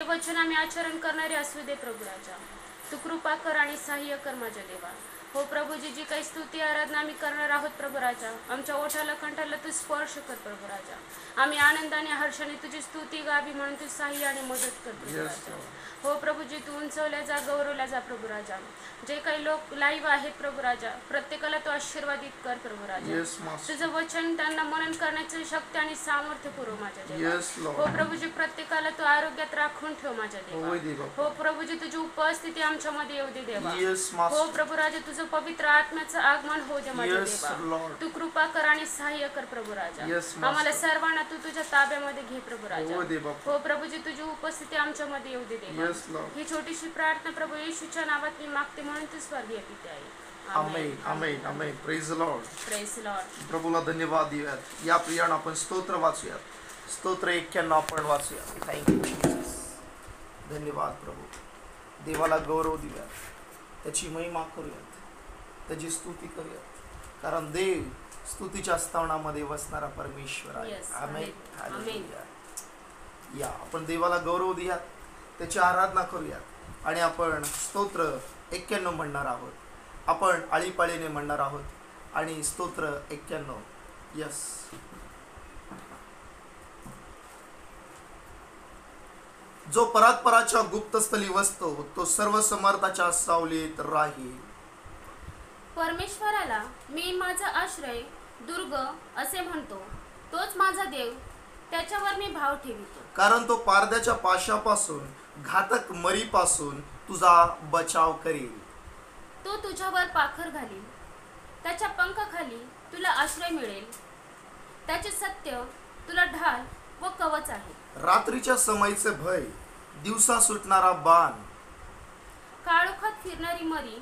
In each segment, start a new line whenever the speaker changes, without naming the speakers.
वचन आम्ही आचरण करणारे असू दे प्रभू राजा. तू कृपा कर आणि सहाय्य कर माझ्या देवा. हो प्रभूजी, जी काही स्तुती आराधना आम्ही करणार आहोत प्रभू राजा, आमच्या ओठाला कंठाला तू स्पर्श कर प्रभू राजा. आम्ही आनंदाने हर्षाने तुझी स्तुती गावी म्हणून तू सहाय्य आणि मदत कर प्रभू राजा. हो प्रभूजी, तू उंचवल्या जा, गौरवल्या जा प्रभू राजा. जे काही लोक लाईव्ह आहेत प्रभू राजा, प्रत्येकाला तू आशीर्वादित कर प्रभू राजा. तुझं वचन त्यांना मनन करण्याची शक्ती आणि सामर्थ्य पुरव माझ्या देवा. हो प्रभूजी, प्रत्येकाला तू आरोग्यात राखून ठेव माझ्या देवा. हो प्रभूजी, तुझी उपस्थिती आमच्यामध्ये येऊ दे देवा. हो प्रभू राजा, तुझं पवित्र आत्म्याचं आगमन होऊ दे माझ्या देवा. तू कृपा कर आणि सहाय्य कर प्रभू राजा. आम्हाला सर्वांना तू तुझ्या ताब्यामध्ये घे प्रभू राजा. हो प्रभूजी, तुझी उपस्थिती आमच्यामध्ये येऊ दे देवा. ही छोटीशी प्रार्थना प्रभू येशूच्या नावात मी मागते म्हणून तू स्वर्गीय पिते आहे.
Amen amen amen. Praise Lord.
Praise Lord.
प्रभूला धन्यवाद देऊयात. या प्रियानं आपण स्तोत्र वाचूयात. स्तोत्र 91 आपण वाचूया. Thank you Jesus. धन्यवाद प्रभू. देवाला गौरव देऊयात, त्याची महिमा करूयात, त्याची स्तुती करूयात, कारण देव स्तुतीच्या स्तवनामध्ये वसणारा परमेश्वर आहे. आमेन. हालेलुया. या आपण देवाला गौरव देऊयात, त्याची आराधना करूयात आणि आपण स्तोत्र 91 म्हणणार आहोत. आपण आळीपाळीने म्हणणार आहोत आणि स्तोत्र 91. यस. जो परात्पराच्या गुप्तस्थली वसतो तो सर्व समर्थाच्या सावलीत राहील.
परमेश्वराला मी माझा आश्रय दुर्ग असे म्हणतो. तोच माझा देव, त्याच्यावर मी भाव ठेवितो.
कारण तो पारद्याच्या पाशापासून घातक मरीपासून तुझा बचाव करेल.
तो तुझ्यावर पाखर घालील, त्याच्या पंखाखाली तुला आश्रय मिळेल. त्याचे सत्य तुला ढाल व कवच आहे.
रात्रीच्या समयीचे भय, दिवसा सुटणारा बाण,
काळोखात फिरणारी मरी,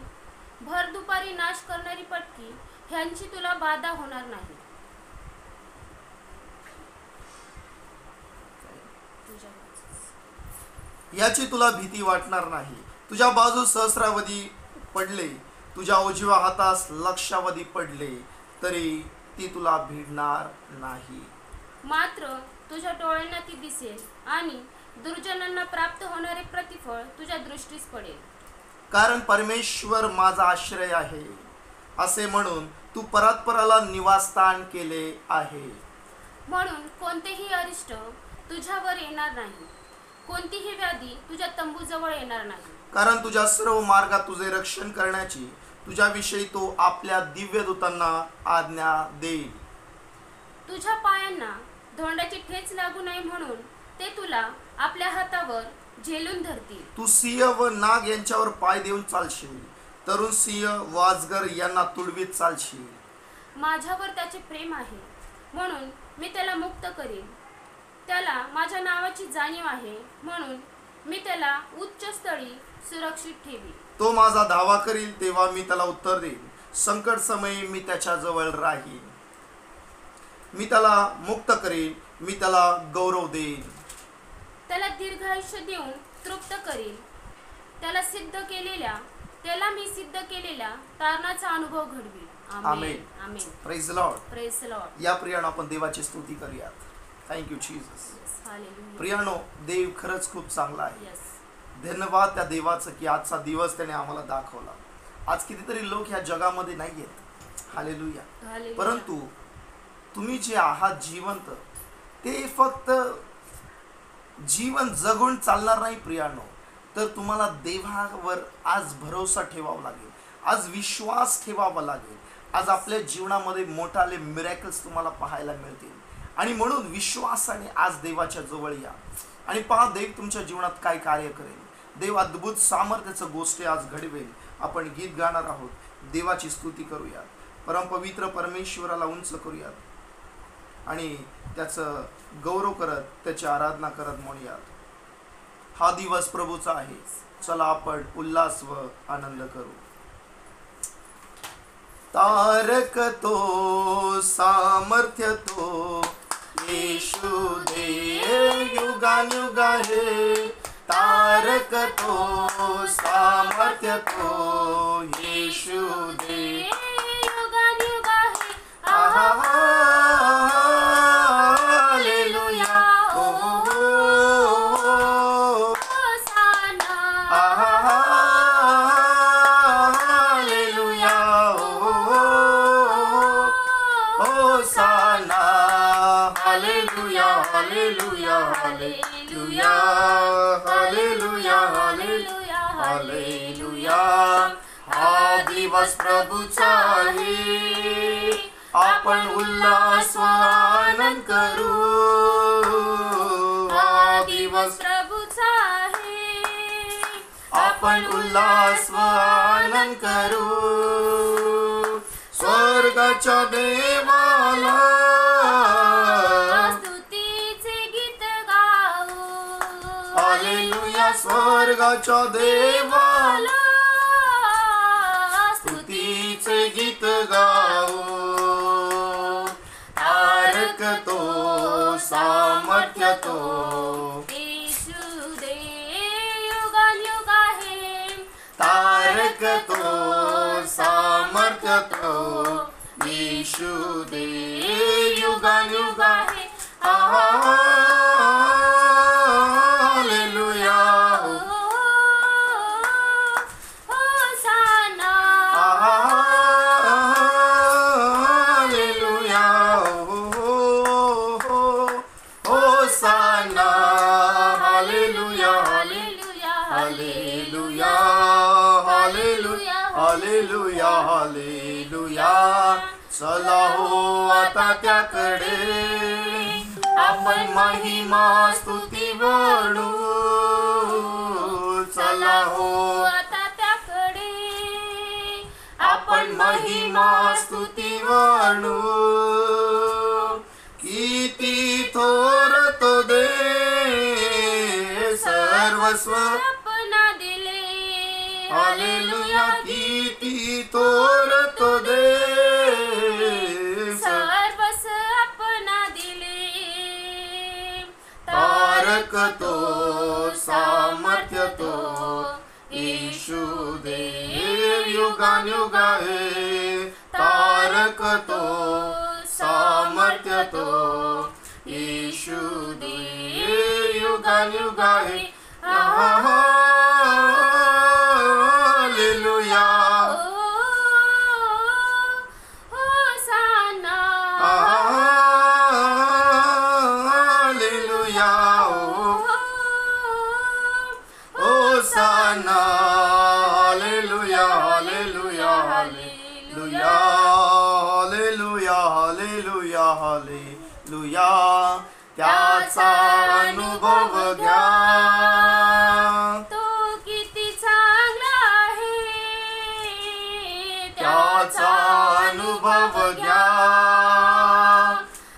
भर दुपारी नाश करणारी पटकी, ह्यांची तुला बाधा होणार नाही.
याची तुला भीती वाटणार नाही. तुझ्या बाजू सहस्रावधी पडले, तुझ्या उजव्या हातास लक्षावधी पडले, तरी ती तुला भिडणार नाही.
मात्र तुझ्या डोळ्यांना ती दिसेल आणि दुर्जनांना प्राप्त होणारे प्रतिफळ तुझ्या दृष्टीस पडेल.
कारण परमेश्वर माझा आश्रय आहे असे म्हणून तू परात्पराला निवासस्थान केले आहे.
म्हणून कोणतेही अरिष्ट तुझ्यावर येणार नाही, कोणतीही व्याधी तुझ्या तंबूजवळ येणार नाही.
कारण तुझ्या सर्व मार्गात तुझे रक्षण करण्याची तुझ्याविषयी तो आपल्या दिव्य दूतांना आज्ञा देईल.
तुझ्या पायांना धोंड्याची ठेच लागू नये म्हणून ते तुला आपल्या हातावर झेलून धरतील.
तू सिंह व नाग यांच्यावर पाय देऊन चालशील, तरुण सिंह व अजगर यांना तुडवीत चालशील.
माझ्यावर त्याचे प्रेम आहे म्हणून मी त्याला मुक्त करीन. त्याला माझ्या नावाची जाणीव आहे म्हणून मी त्याला उच्च स्थळी सुरक्षित ठेवी.
तो माझा धावा करील तेव्हा मी त्याला उत्तर देईन. संकट समयी मी त्याच्या जवळ राहीन. मी त्याला मुक्त करीन, मी त्याला गौरव देईन.
त्याला दीर्घ आयुष्य देऊन तृप्त करील. त्याला मी सिद्ध केलेल्या तारणाचा अनुभव घडवी.
Amen.
Amen.
Praise Lord.
Praise Lord.
या प्रियानो आपण देवाची स्तुती करूयात. Thank you Jesus.
हालेलुया.
प्रियानो, देव खरंच खूप चांगला आहे.
यस.
धन्यवाद त्या देवाचं की आजचा दिवस त्याने आम्हाला दाखवला. आज कितीतरी लोक ह्या जगामध्ये नाही आहेत. हालेलुया.
हालेलुया.
परंतु तुम्ही जे आहात जिवंत, ते फक्त जीवन जगून चालणार नाही प्रियानो, तर तुम्हाला देवावर आज भरोसा ठेवावा लागेल, आज विश्वास ठेवावा लागेल. आज आपल्या जीवनामध्ये मोठाले मिरॅकल्स तुम्हाला पाहायला मिळतील आणि म्हणून विश्वासाने आज देवाच्या जवळ या आणि पहा देव तुमच्या जीवनात काय कार्य करेल. देव अद्भुत सामर्थ्याचं गोष्टी आज घडवेल. आपण गीत गाणार आहोत, देवाची स्तुती करूयात, परमपवित्र परमेश्वराला उंच करूयात आणि त्याचं गौरव करत त्याची आराधना करत म्हणूयात. हा दिवस प्रभूचा आहे, चला आपण उल्हास व आनंद करू. तारक तो सामर्थ्य तो येशू देव युगानुगा हे. तारक तो सामर्थ्य तो येशू देव
युगानुगा हे.
Hallelujah. Hallelujah hallelujah hallelujah hallelujah hallelujah हा दिवस प्रभूचा आहे आपण उल्हास व आनंद करू हा दिवस
प्रभूचा आहे
आपण उल्हास व आनंद करू स्वर्गाच्या देवाला
स्तुतीचे गीत गाऊ
हालेलुया स्वर्गाच्या देवाला
स्तुतीचे
स्तुतीचे गीत गाऊ तारक तो सामर्थ्य तो
येशू दे युगानुयुग आहे
तारक तो सामर्थ्य तो येशू दे युगानुयुग आहे hallelujah
hosanna
hallelujah hosanna hallelujah
hallelujah
hallelujah hallelujah hallelujah hallelujah चला हो आता त्याकडे आपण महिमा स्तुती म्हणू चला हो
आता त्याकडे
आपण महिमा स्तुती म्हणू किती थोर तो दे सर्वस्व
अपना दिले
हालेलुया किती थोर तो दे
सर्वस अपना दिले
तारक तो सामर्थ्य तो येशू दे युगानुयुग आहे तारक तो सामर्थ्य तो येशू दे युगानुयुग आहे hallelujah
hosanna
hallelujah hosanna hallelujah hallelujah hallelujah hallelujah hallelujah hallelujah त्याचा अनुभव घ्या
तो किती चांगला आहे
त्याचा अनुभव घ्या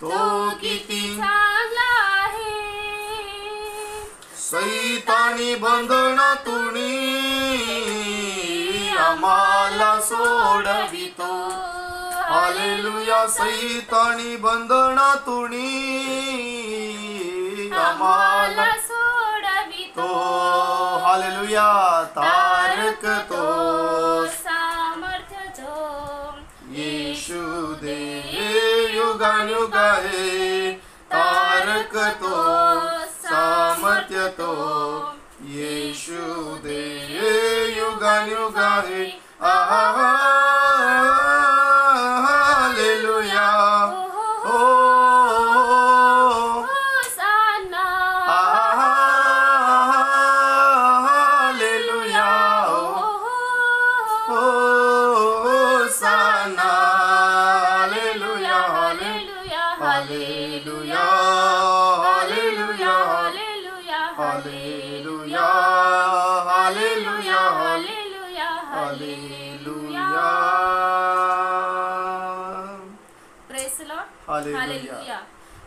तो किती
चांगला आहे
सैतानी बंधनातून आम्हाला सोडवितो हालेलुया सैतानी बंधनातून आम्हाला
सोडवितो
तो हालेलुया तारक तो
सामर्थ्य जो
येशू दे युगानुयुग आहे तारक तो सामर्थ्य तो येशू दे युगानुयुग आहे हालेलुया हो
hosanna
hallelujah hosanna hallelujah
hallelujah
hallelujah hallelujah
hallelujah
hallelujah hallelujah
hallelujah
hallelujah
praise Lord
hallelujah.
Hallelujah.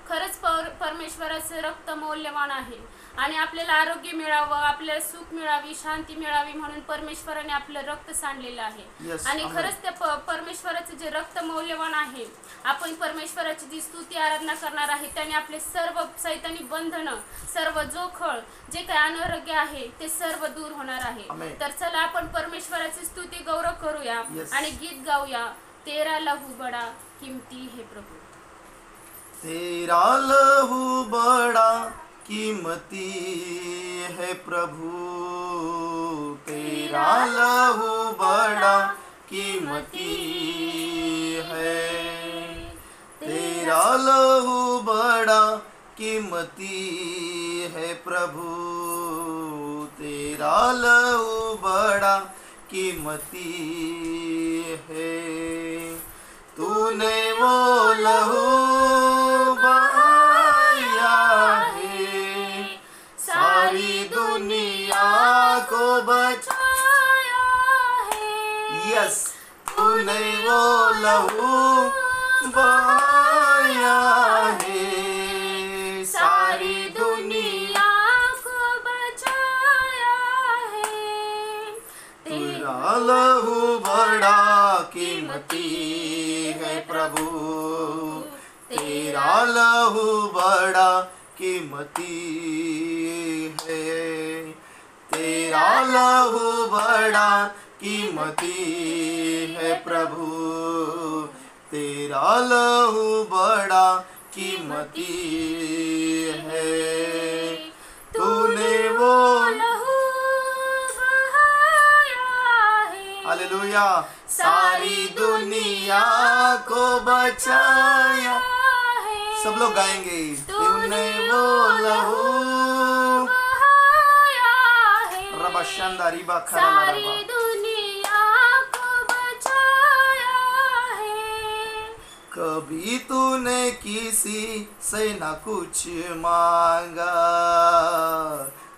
खरंच परमेश्वराचं रक्त मौल्यवान आहे आणि आपल्याला आरोग्य मिळावं आपल्याला सुख मिळावी शांती मिळावी म्हणून परमेश्वराने आपलं रक्त सांडलेलं आहे
Yes,
आणि
amen.
खरंच त्या परमेश्वराचं जे रक्त मौल्यवान आहे आपण परमेश्वराची जी स्तुती आराधना करणार आहे त्याने आपले सर्व सैतानी बंधनं सर्व जोखळ जे काही अनारोग्य आहे ते सर्व दूर होणार आहे
Amen.
तर चला आपण परमेश्वराची स्तुती गौरव करूया
Yes.
आणि गीत गाऊया तेरा लहू बडा किमती है प्रभू
तेरा लहू बड़ा कीमती है प्रभु तेरा लहू बड़ा कीमती है तेरा लहू बड़ा कीमती है प्रभु, तेरा लहू बड़ा कीमती है। तूने वो लहू बहाया है, सारी दुनिया को बचाया है। यस, तूने वो लहू बहाया है, सारी दुनिया
को बचाया है।
तेरा लहू बड़ा कीमती है प्रभु, तेरा लहू बड़ा कीमती है। तेरा लहू बड़ा कीमती है प्रभु, तेरा लहू बड़ा कीमती है। तूने वो
लहू बहाया है,
हालेलुया, सारी दुनिया को बचाया।
है।
सब लोग गाएंगे। तूने वो लहू
बहाया है,
रबा शांदा रिबा खरा
सारी
रबा।
दुनिया को बचाया है।
कभी तूने किसी से न कुछ मांगा,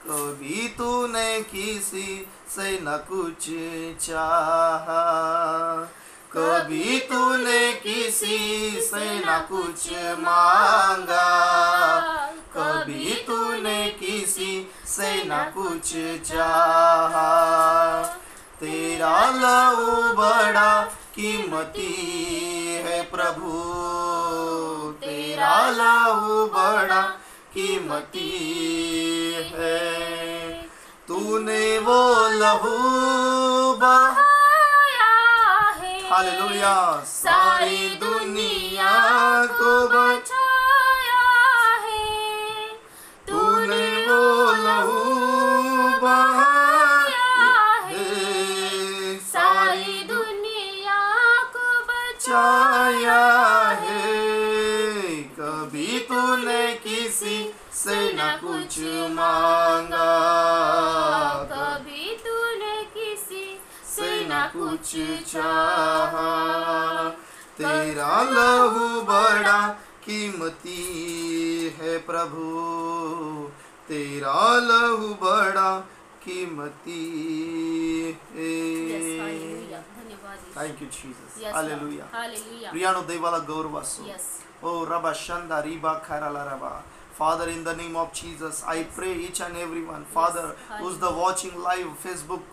कभी तूने किसी से न कुछ चाहा, कभी तूने किसी से न कुछ मांगा, कभी तूने किसी से न कुछ चाहा। तेरा लहू बड़ा कीमती है प्रभु, तेरा लहू बड़ा कीमती है। तूने वो लहू
बहाया है,
हालेलुया, सारी दुनिया को
बचाया है।
तूने वो लहू बहाया है,
सारी दुनिया को
बचाया है। कभी तूने किसी से न कुछ मांगा,
कभी तूने किसी
से न कुछ चाहा। तेरा लहू बड़ा कीमती है प्रभु, तेरा लहू बड़ा कीमती है।
धन्यवाद।
Thank you Jesus,
Yes,
hallelujah.
Lord. Hallelujah.
प्रियानो, देवाला गौरव असो.
Yes.
Oh, Rabba Shanda Riba Karala Rabba. Father, in the name of Jesus, I pray each and everyone, Father, who's the watching live Facebook,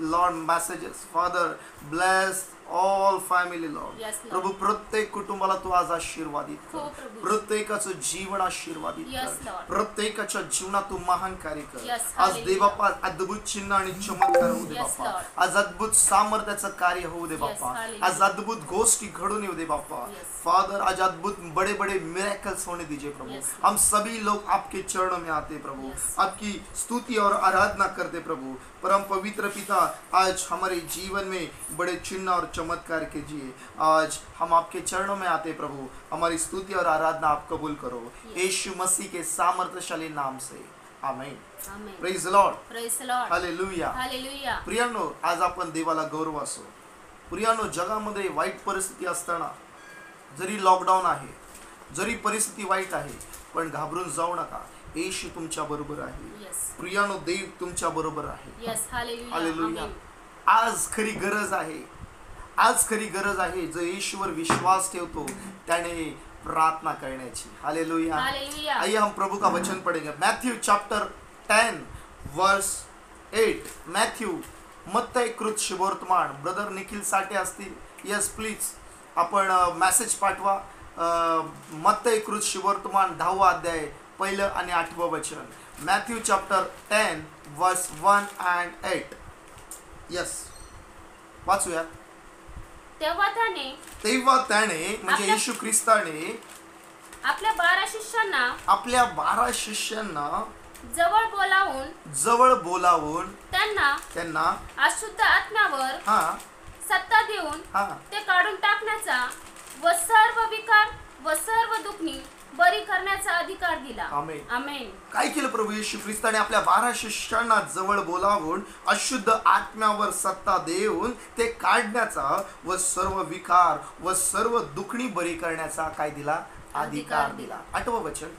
Lord, messages, Father, bless all family, Lord.
Yes, Lord.
प्रभू, प्रत्येक कुटुंबाला तू आज आशीर्वादित
हो
कर,
प्रभू.
प्रत्येकाचं जीवन आशीर्वादित
Yes,
कर,
Lord.
प्रत्येकाच्या जीवनात तू महान कार्य कर.
Yes,
आज
hallelujah.
देवापा अद्भुत चिन्ह आणि चमत्कार होऊ दे
Yes,
बाप्पा.
Lord.
आज अद्भुत सामर्थ्याचं कार्य होऊ दे
Yes,
बाप्पा.
hallelujah.
आज अद्भुत गोष्टी घडून येऊ दे बाप्पा.
Yes.
फादर, आज अद्भुत बड़े बड़े मिरेकल्स होने दीजिए प्रभु.
Yes.
हम सभी लोग आपके चरणों में आते प्रभु,
Yes.
आपकी स्तुति और आराधना करते प्रभु. परम पवित्र पिता, आज हमारे जीवन में बड़े चिन्ह और चमत्कार कीजिए. आज हम आपके चरणों में आते प्रभु, हमारी स्तुति और आराधना आप कबूल करो.
Yes.
यीशु मसीह के सामर्थ्यशाली नाम से, आमेन.
Amen.
Praise the Lord,
Praise the Lord.
Hallelujah.
Hallelujah.
प्रियानो, आज आपण देवाला गौरव असो. प्रियानो, जगामध्ये वाईट परिस्थिती असताना, जरी लॉकडाऊन आहे, जरी परिस्थिती वाईट आहे, पण घाबरून जाऊ नका. येशू तुमच्या बरोबर आहे.
Yes.
प्रियानो, देव तुमच्या बरोबर आहे.
Yes. Hallelujah.
हालेलुया.
Amen.
आज खरी गरज आहे, आज खरी गरज आहे जो येशूवर विश्वास ठेवतो त्याने प्रार्थना करण्याची. हालेलुया.
Hallelujah.
आइए हम प्रभु का वचन पढ़ेंगे. मैथ्यू चैप्टर 10 वर्स 8. मैथ्यू, मत्तई कृत शुभवर्तमान. ब्रदर निखिल साठे असतील. यस प्लीज आपण मेसेज पाठवा. मत्तई कृत शुभवर्तमान 10वा अध्याय 1 आणि 8वं वचन. मैथ्यू चैप्टर 10 वर्स 1 and 8. यस, वाचूया.
तेव्हा त्याने
तेव्हा त्याने म्हणजे
आपल्या-
येशू ख्रिस्ताने
आपल्या 12 शिष्यांना
आपल्या 12 शिष्यांना
जवळ बोलावून
बोलावून
त्यांना अशुद्ध आत्म्यावर
हा
सत्ता देऊन
हा
ते काढून टाकण्याचा व सर्व विकार व सर्व दुखणी बरी करण्याचा अधिकार दिला.
आमेन.
आमेन.
काय केलं प्रभू येशू ख्रिस्ताने? आपल्या 12 शिष्यांना जवळ बोलावून अशुद्ध आत्म्यावर सत्ता देऊन ते काढण्याचा व सर्व विकार व सर्व दुखणी बरी करण्याचा काय दिला? अधिकार दिला. 8वं वचन,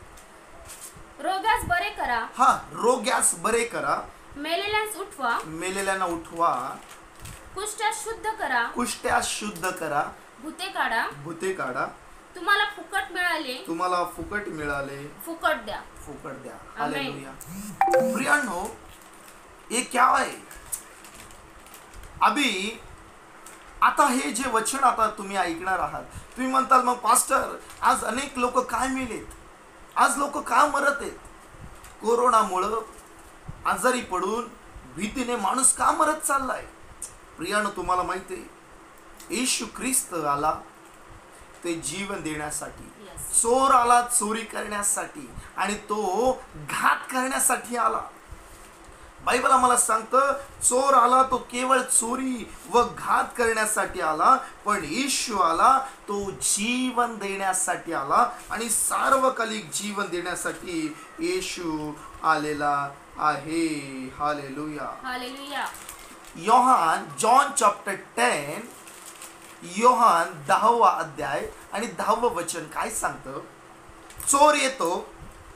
रोग्यास बरे करा,
हा, रोग्यास बरे करा,
मेलेल्यास उठवा,
मेलेल्यांना उठवा,
कुष्ठ्यास शुद्ध करा,
कुष्ठ्यास शुद्ध करा,
भूते काढा,
भूते काढा,
तुम्हाला फुकट मिळाले,
तुम्हाला फुकट मिळाले,
फुकट द्या.
फुकट द्या.
आमेन.
हालेलुया. प्रियांनो, ये क्या है? अभी आता हे जे वचन आता तुम्ही ऐकणार आहात, तुम्ही म्हणताल मग पास्टर, आज अनेक लोक काय मेलेत, आज लोक का मरत आहेत? कोरोनामुळं आजारी पडून भीतीने माणूस का मरत चाललाय? प्रियानो, तुम्हाला माहिती आहे, येशू ख्रिस्त आला ते जीवन देण्यासाठी,
Yes.
चोर आला चोरी करण्यासाठी आणि तो घात करण्यासाठी आला. बायबल आम्हाला सांगतं, चोर आला तो केवळ चोरी व घात करण्यासाठी आला, पण येशू आला तो जीवन देण्यासाठी आला आणि सार्वकालिक जीवन देण्यासाठी येशू आलेला आहे. Hallelujah.
Hallelujah.
John chapter 10, Yohan 10वा अध्याय आणि 10वं वचन काय सांगतं? चोर येतो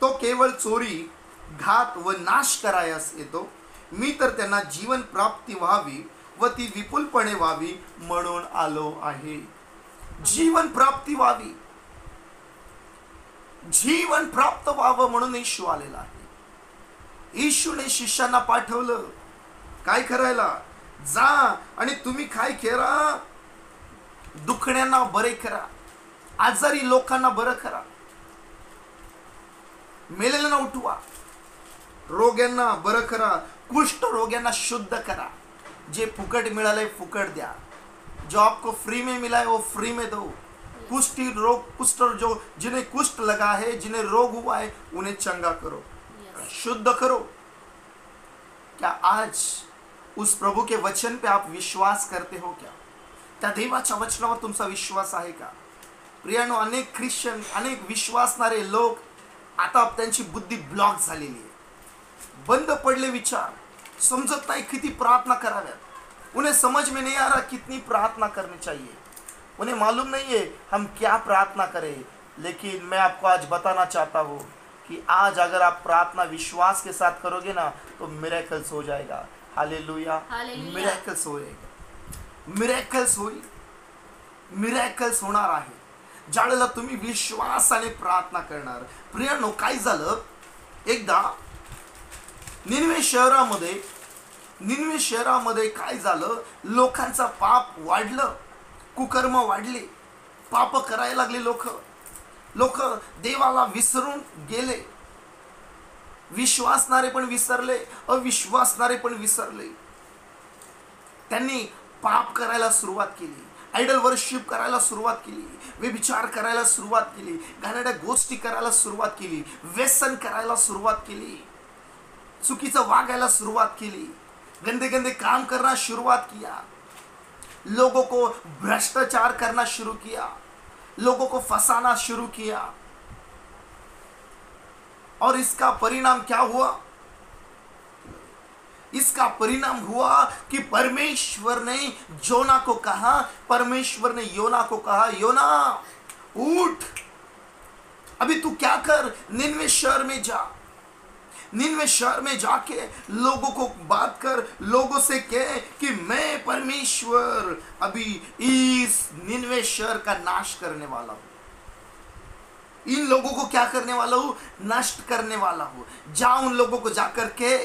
तो केवळ चोरी, घात व नाश करायस येतो, मी तर त्यांना जीवन प्राप्ती व्हावी व ती विपुलपणे व्हावी म्हणून आलो आहे. जीवन प्राप्ती व्हावी, जीवन प्राप्त व्हावं म्हणून येशू आलेला आहे. येशूने शिष्यांना पाठवलं काय करायला? जा आणि तुम्ही काय करा? दुखण्यांना बरे करा, आजारी लोकांना बरं करा, मेलेल्यांना उठवा, रोग्यांना बरं करा, कुष्ठ रोग्यांना शुद्ध करा. जे फुकट मिळाले फुकट द्या. जो आपको फ्री में मिला है वो फ्री में दो. कुष्ठ जो जिन्हें कुष्ठ लगा है, जिन्हें रोग हुआ है, उन्हें चंगा करो, शुद्ध करो. क्या आज उस प्रभु के वचन पे आप विश्वास करते हो? क्या त्या देवाच्या वचनावर तुमचा विश्वास आहे का? प्रियानो, अनेक ख्रिश्चन, अनेक विश्वासणारे लोक आता त्यांची बुद्धी ब्लॉक झालेली आहे, बंद पडले विचार, समझत नहीं किती प्रार्थना कराव्यात. उन्हें समझ में नहीं आ रहा कितनी प्रार्थना करनी चाहिए. उन्हें मालूम नहीं है हम क्या प्रार्थना करें. लेकिन मैं आपको आज बताना चाहता हूँ कि आज अगर आप प्रार्थना विश्वास के साथ करोगे ना तो मिरेकल्स हो जाएगा. हालेलुया.
हालेलुया.
मिरेकल्स होएगा, मिरेकल्स होईल, मिरेकल्स होणार आहे ज्यावेळेला तुम्ही विश्वासाने प्रार्थना करणार. प्रियानो, काय झालं? एकदा निनवे शहरामध्ये काय झालं? लोकांचा पाप वाढलं, कुकर्म वाढले, पाप करायला लागले लोक देवाला विसरून गेले. विश्वासणारे पण विसरले, अविश्वासणारे पण विसरले. त्यांनी पाप करायला सुरुवात केली, आयडल वर्शिप करायला सुरुवात केली, व्यभिचार करायला सुरुवात केली, घाणेरड्या गोष्टी करायला सुरुवात केली, व्यसन करायला सुरुवात केली, चुकीचं वागायला सुरुवात केली, गंदे गंदे काम करना शुरुआत किया, लोगों को भ्रष्टाचार करना शुरू किया, लोगों को फंसाना शुरू किया. और इसका परिणाम क्या हुआ? इसका परिणाम हुआ कि परमेश्वर ने योना को कहा, परमेश्वर ने योना को कहा, योना उठ, अभी तू क्या कर, निनवे शहर में जा, निनवे शहर में जाके लोगों को बात कर, लोगों से कह कि मैं परमेश्वर अभी इस निनवे शहर का नाश करने वाला हूं. इन लोगों को क्या करने वाला हूं? नष्ट करने वाला हूं. जा उन लोगों को जाकर के,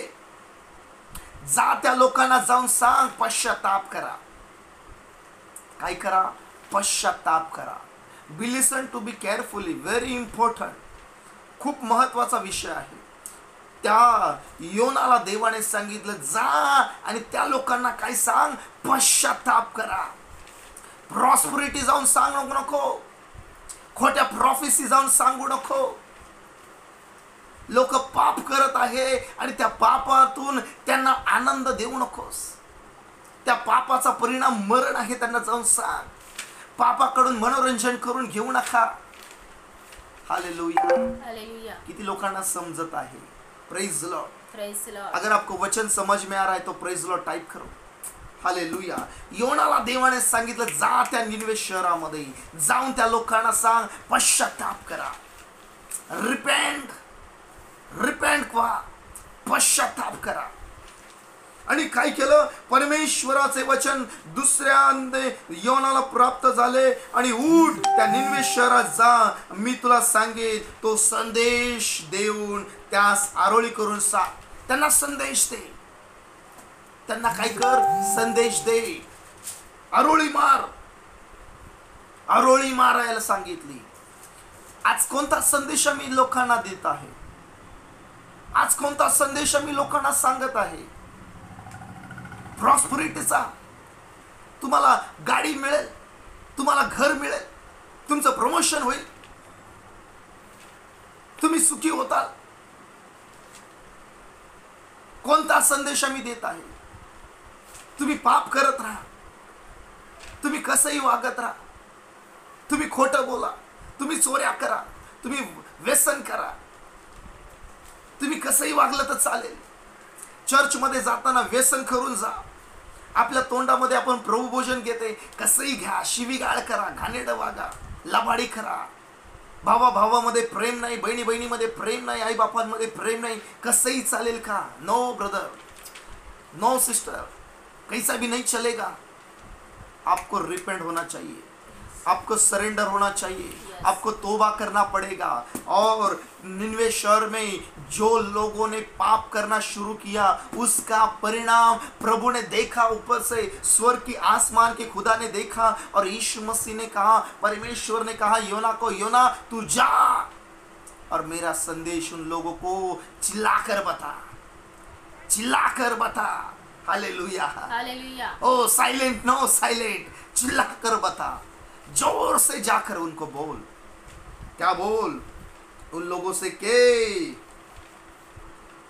जा त्या लोकांना जाऊन सांग पश्चाताप करा. काय करा? पश्चाताप करा. Be listen to be carefully, very important, खूप महत्वाचा विषय आहे. त्या योनाला देवाने सांगितलं जा आणि त्या लोकांना काय सांग? पश्चाताप करा. प्रॉस्पेरिटी जाऊन सांगू नको, खोट्या प्रॉफेसी जाऊन सांगू नको. लोक पाप करत आहे आणि त्या पापातून त्यांना आनंद देऊ नकोस. त्या पापाचा परिणाम मरण आहे त्यांना जाऊन सांग. पापाकडून मनोरंजन करून घेऊ नका. हालेलुया.
हालेलुया.
किती लोकांना समजत आहे? Praise Lord.
Praise the Lord.
अगर आपको वचन समझ में आ रहा है तो प्रेज लॉर्ड टाइप करो. हालेलुया. योनाला देवाने सांगितलं, जा त्या निनवे शहरामध्ये जाऊन त्या लोकांना सांग, पश्चाताप करा. रिपेंट रिपेंट व्हा, पश्चाताप करा. आणि काय केलं? परमेश्वराचे वचन दुसऱ्यांदे योनाला प्राप्त झाले आणि उठ त्या निनवे शहरात जा, मी तुला सांगेन. तो संदेश देऊन त्यास आरोळी करून सांग. त्यांना संदेश दे. त्यांना काय कर? संदेश दे. आरोळी मार. आरोळी मारायला सांगितली. आज कोणता संदेश मी लोकांना देत आहे? आज कोणता संदेश मी लोकांना सांगत आहे? प्रॉस्परिटीचा. तुम्हाला गाडी मिळेल, तुम्हाला घर मिळेल, तुमचं प्रमोशन होईल, तुम्ही सुखी होताल. कोणता संदेश मी देत आहे? तुम्ही पाप करत राहा, तुम्ही कसंही वागत राहा, तुम्ही खोटं बोला, तुम्ही चोऱ्या करा, तुम्ही व्यसन करा, तुम्ही कसंही वागलं तर चालेल. चर्चमध्ये जाताना व्यसन करून जा. आपल्या तोंडामध्ये आपण प्रभू भोजन घेते, कसंही घ्या, शिवीगाळ करा, घाणेरडं वागा, लबाडी करा. भावा भावामध्ये प्रेम नाही, बहिणी बहिणीमध्ये प्रेम नाही, आई बापांमध्ये प्रेम नाही, कसंही चालेल का? नो ब्रदर, नो सिस्टर, कैसा भी नहीं चलेगा. आपको रिपेंट होना चाहिए, आपको सरेंडर होना चाहिए, आपको तौबा करना पड़ेगा. और निनवे शहर में जो लोगों ने पाप करना शुरू किया, उसका परिणाम प्रभु ने देखा. ऊपर से स्वर्ग की आसमान के खुदा ने देखा और यीशु मसीह ने कहा, परमेश्वर ने कहा योना को, योना तू जा और मेरा संदेश उन लोगों को चिल्लाकर बता, चिल्लाकर बता. हालेलुया.
हालेलुया.
ओ साइलेंट, नो साइलेंट, चिल्लाकर बता. जोर से जाकर उनको बोल. क्या बोल? उन लोगों से के,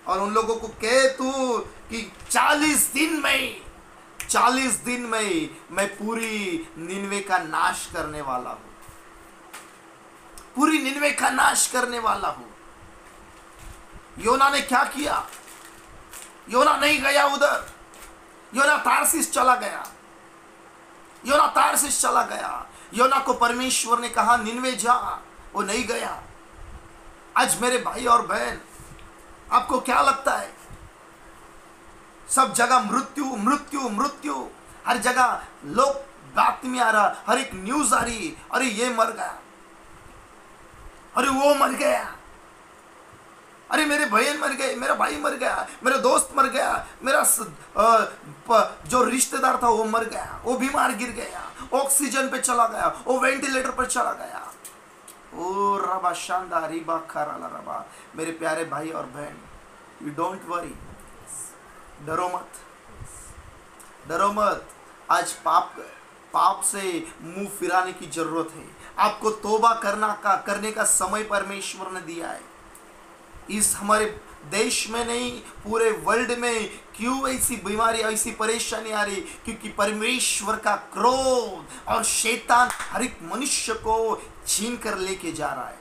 और उन लोगों को कह तू कि 40 दिन में मैं पूरी निनवे का नाश करने वाला हूं. पूरी निनवे का नाश करने वाला हूं. योना ने क्या किया? योना नहीं गया उधर. योना तारसीस चला गया. योना तारसीस चला गया. योना को परमेश्वर ने कहा निनवे जा, वो नहीं गया. आज मेरे भाई और बहन, आपको क्या लगता है? सब जगह मृत्यु मृत्यु मृत्यु, हर जगह लोग बात में आ रहा, हर एक न्यूज आ रही, अरे ये मर गया, अरे वो मर गया, अरे मेरे बहन मर गए, मेरा भाई मर गया, मेरा दोस्त मर गया, मेरा जो रिश्तेदार था वो मर गया, वो बीमार गिर गया, ऑक्सीजन पे चला गया, वो वेंटिलेटर पर चला गया. ओ रबा शानदार रिबा खराला रबा. मेरे प्यारे भाई और बहन, यू डोंट वरी, डरो मत, डरो मत. आज पाप से मुंह फिराने की जरूरत है. आपको तौबा करने का समय परमेश्वर ने दिया है. इस हमारे देश में नहीं, पूरे वर्ल्ड में क्यों ऐसी बीमारी, ऐसी परेशानी आ रही? क्योंकि परमेश्वर का क्रोध और शैतान हर एक मनुष्य को छीन कर लेके जा रहा है.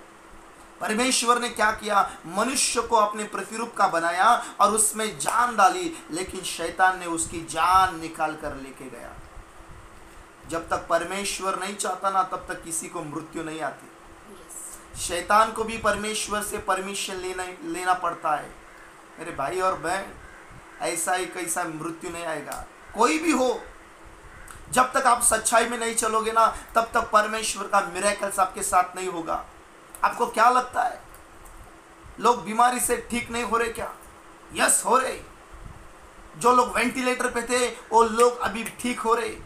परमेश्वर ने क्या किया? मनुष्य को अपने प्रतिरूप का बनाया और उसमें जान डाली, लेकिन शैतान ने उसकी जान निकाल कर लेके गया. जब तक परमेश्वर नहीं चाहता ना, तब तक किसी को मृत्यु नहीं आती. शैतान को भी परमेश्वर से परमिशन लेना पड़ता है. मेरे भाई और बहन, ऐसा ही कैसा मृत्यु नहीं आएगा. कोई भी हो, जब तक आप सच्चाई में नहीं चलोगे ना, तब तक परमेश्वर का मिरेकल्स आपके साथ नहीं होगा. आपको क्या लगता है, लोग बीमारी से ठीक नहीं हो रहे क्या? यस, हो रहे. जो लोग वेंटिलेटर पे थे वो लोग अभी ठीक हो रहे.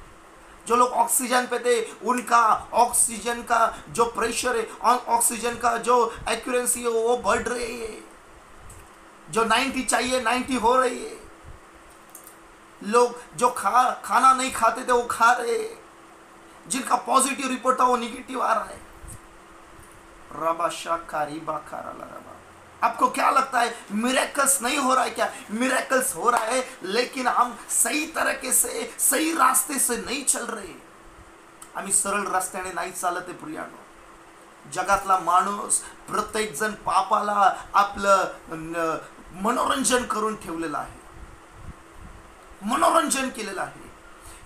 जो लोग ऑक्सीजन पे थे, उनका ऑक्सीजन का जो प्रेशर है, ऑक्सीजन का जो एक्यूरेंसी है, वो बढ़ रही है. जो 90 चाहिए 90 हो रही है. लोग जो खाना नहीं खाते थे वो खा रहे. जिनका पॉजिटिव रिपोर्ट था वो निगेटिव आ रहा है. रबा शाखा रिबा खाराला रबा. आपको क्या लगता है, मिरेकल्स नहीं हो रहा है क्या? मिरेकल्स हो रहा है, लेकिन हम सही तरीके से, सही रास्ते से नहीं चल रहे. आम्ही सरळ रस्त्याने नाही चालत आहे प्रियानो. जगातला माणूस प्रत्येक जण पापाला आपलं मनोरंजन करून ठेवलेलं आहे, मनोरंजन केलेलं आहे.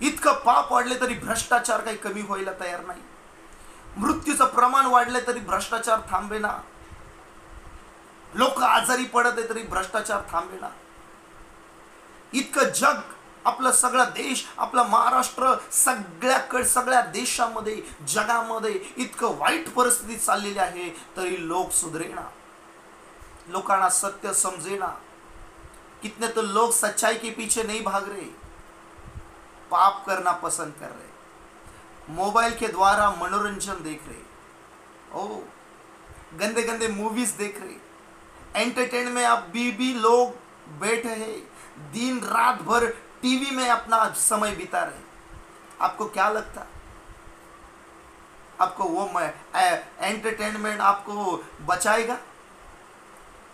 इतकं पाप वाढले तरी भ्रष्टाचार काही कमी व्हायला तयार नाही. मृत्यूचं प्रमाण वाढले तरी भ्रष्टाचार थांबेना. लोक आजारी पडत आहे तरी भ्रष्टाचार थांबेना. इतकं जग, आपलं सगळा देश, आपला महाराष्ट्र, सगळ्या देशामध्ये, जगामध्ये इतकं वाईट परिस्थिती चाललेली आहे तरी लोक सुधरेना, लोकांना सत्य समजेना. कितने तो लोग सच्चाई के पीछे नहीं भाग रहे, पाप करना पसंद कर रहे, मोबाइल के द्वारा मनोरंजन देख रहे, ओ गंदे गंदे मूवीज देख रहे, एंटरटेन में अभी भी लोग बैठे हैं, दिन रात भर टीवी में अपना समय बिता रहे. आपको क्या लगता, आपको वो एंटरटेनमेंट आपको बचाएगा?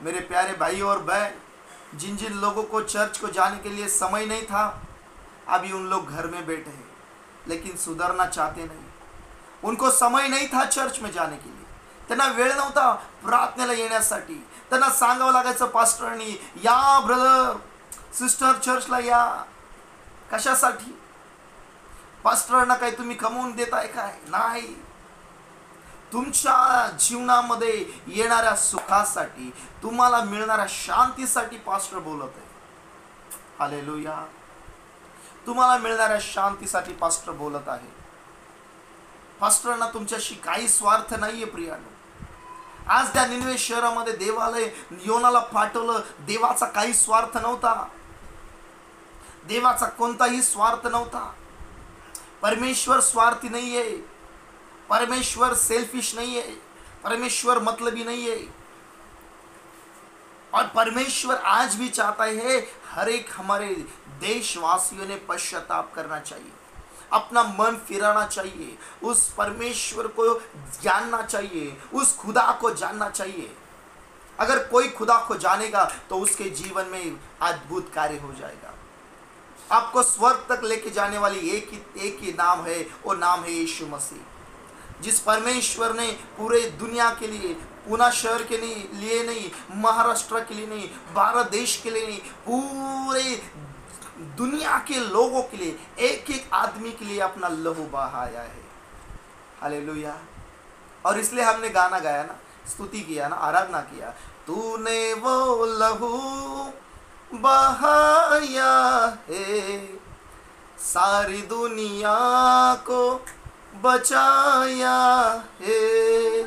मेरे प्यारे भाई और बहन, जिन जिन लोगों को चर्च को जाने के लिए समय नहीं था, अभी उन लोग घर में बैठे हैं लेकिन सुधारना चाहते नहीं. उनको समय नाही था चर्च में जाने के लिए, त्यांना वेळ नव्हता प्रार्थनेला येण्यासाठी. त्यांना सांगावं लागायचं पास्टरनी, या ब्रदर सिस्टर चर्चला या. कशासाठी? पास्टरना काही तुम्ही कमवून देताय काय? नाही. तुमच्या जीवनामध्ये येणाऱ्या सुखासाठी, तुम्हाला मिळणाऱ्या शांतीसाठी पास्टर बोलत आहे. हालेलुया. तुम्हाला मिळणाऱ्या शांतीसाठी पास्टर बोलत आहे. पास्टरना तुमच्याशी काही स्वार्थ नाहीये प्रियानो. आज त्या निनवे शहरामध्ये देवालय योनाला पाठवलं, देवाचा काही स्वार्थ नव्हता, देवाचा कोणताही स्वार्थ नव्हता. परमेश्वर स्वार्थी नाहीये, परमेश्वर सेल्फिश नहीं है, परमेश्वर मतलबी नहीं है. और परमेश्वर आज भी चाहता है हर एक हमारे देशवासियों ने पश्चाताप करना चाहिए, अपना मन फिराना चाहिए, उस परमेश्वर को जानना चाहिए, उस खुदा को जानना चाहिए. अगर कोई खुदा को जानेगा तो उसके जीवन में अद्भुत कार्य हो जाएगा. आपको स्वर्ग तक लेके जाने वाली एक ही नाम है, वो नाम है यीशु मसीह. जिस परमेश्वर ने पूरे दुनिया के लिए, पूना शहर के लिए नहीं, महाराष्ट्र के लिए नहीं, भारत देश के लिए नहीं, पूरे दुनिया के लोगों के लिए, एक एक आदमी के लिए अपना लहू बहाया है. हालेलुया. और इसलिए हमने गाना गाया ना, स्तुति किया ना, आराधना किया. तूने वो लहू बहाया है, सारी दुनिया को बचाया है.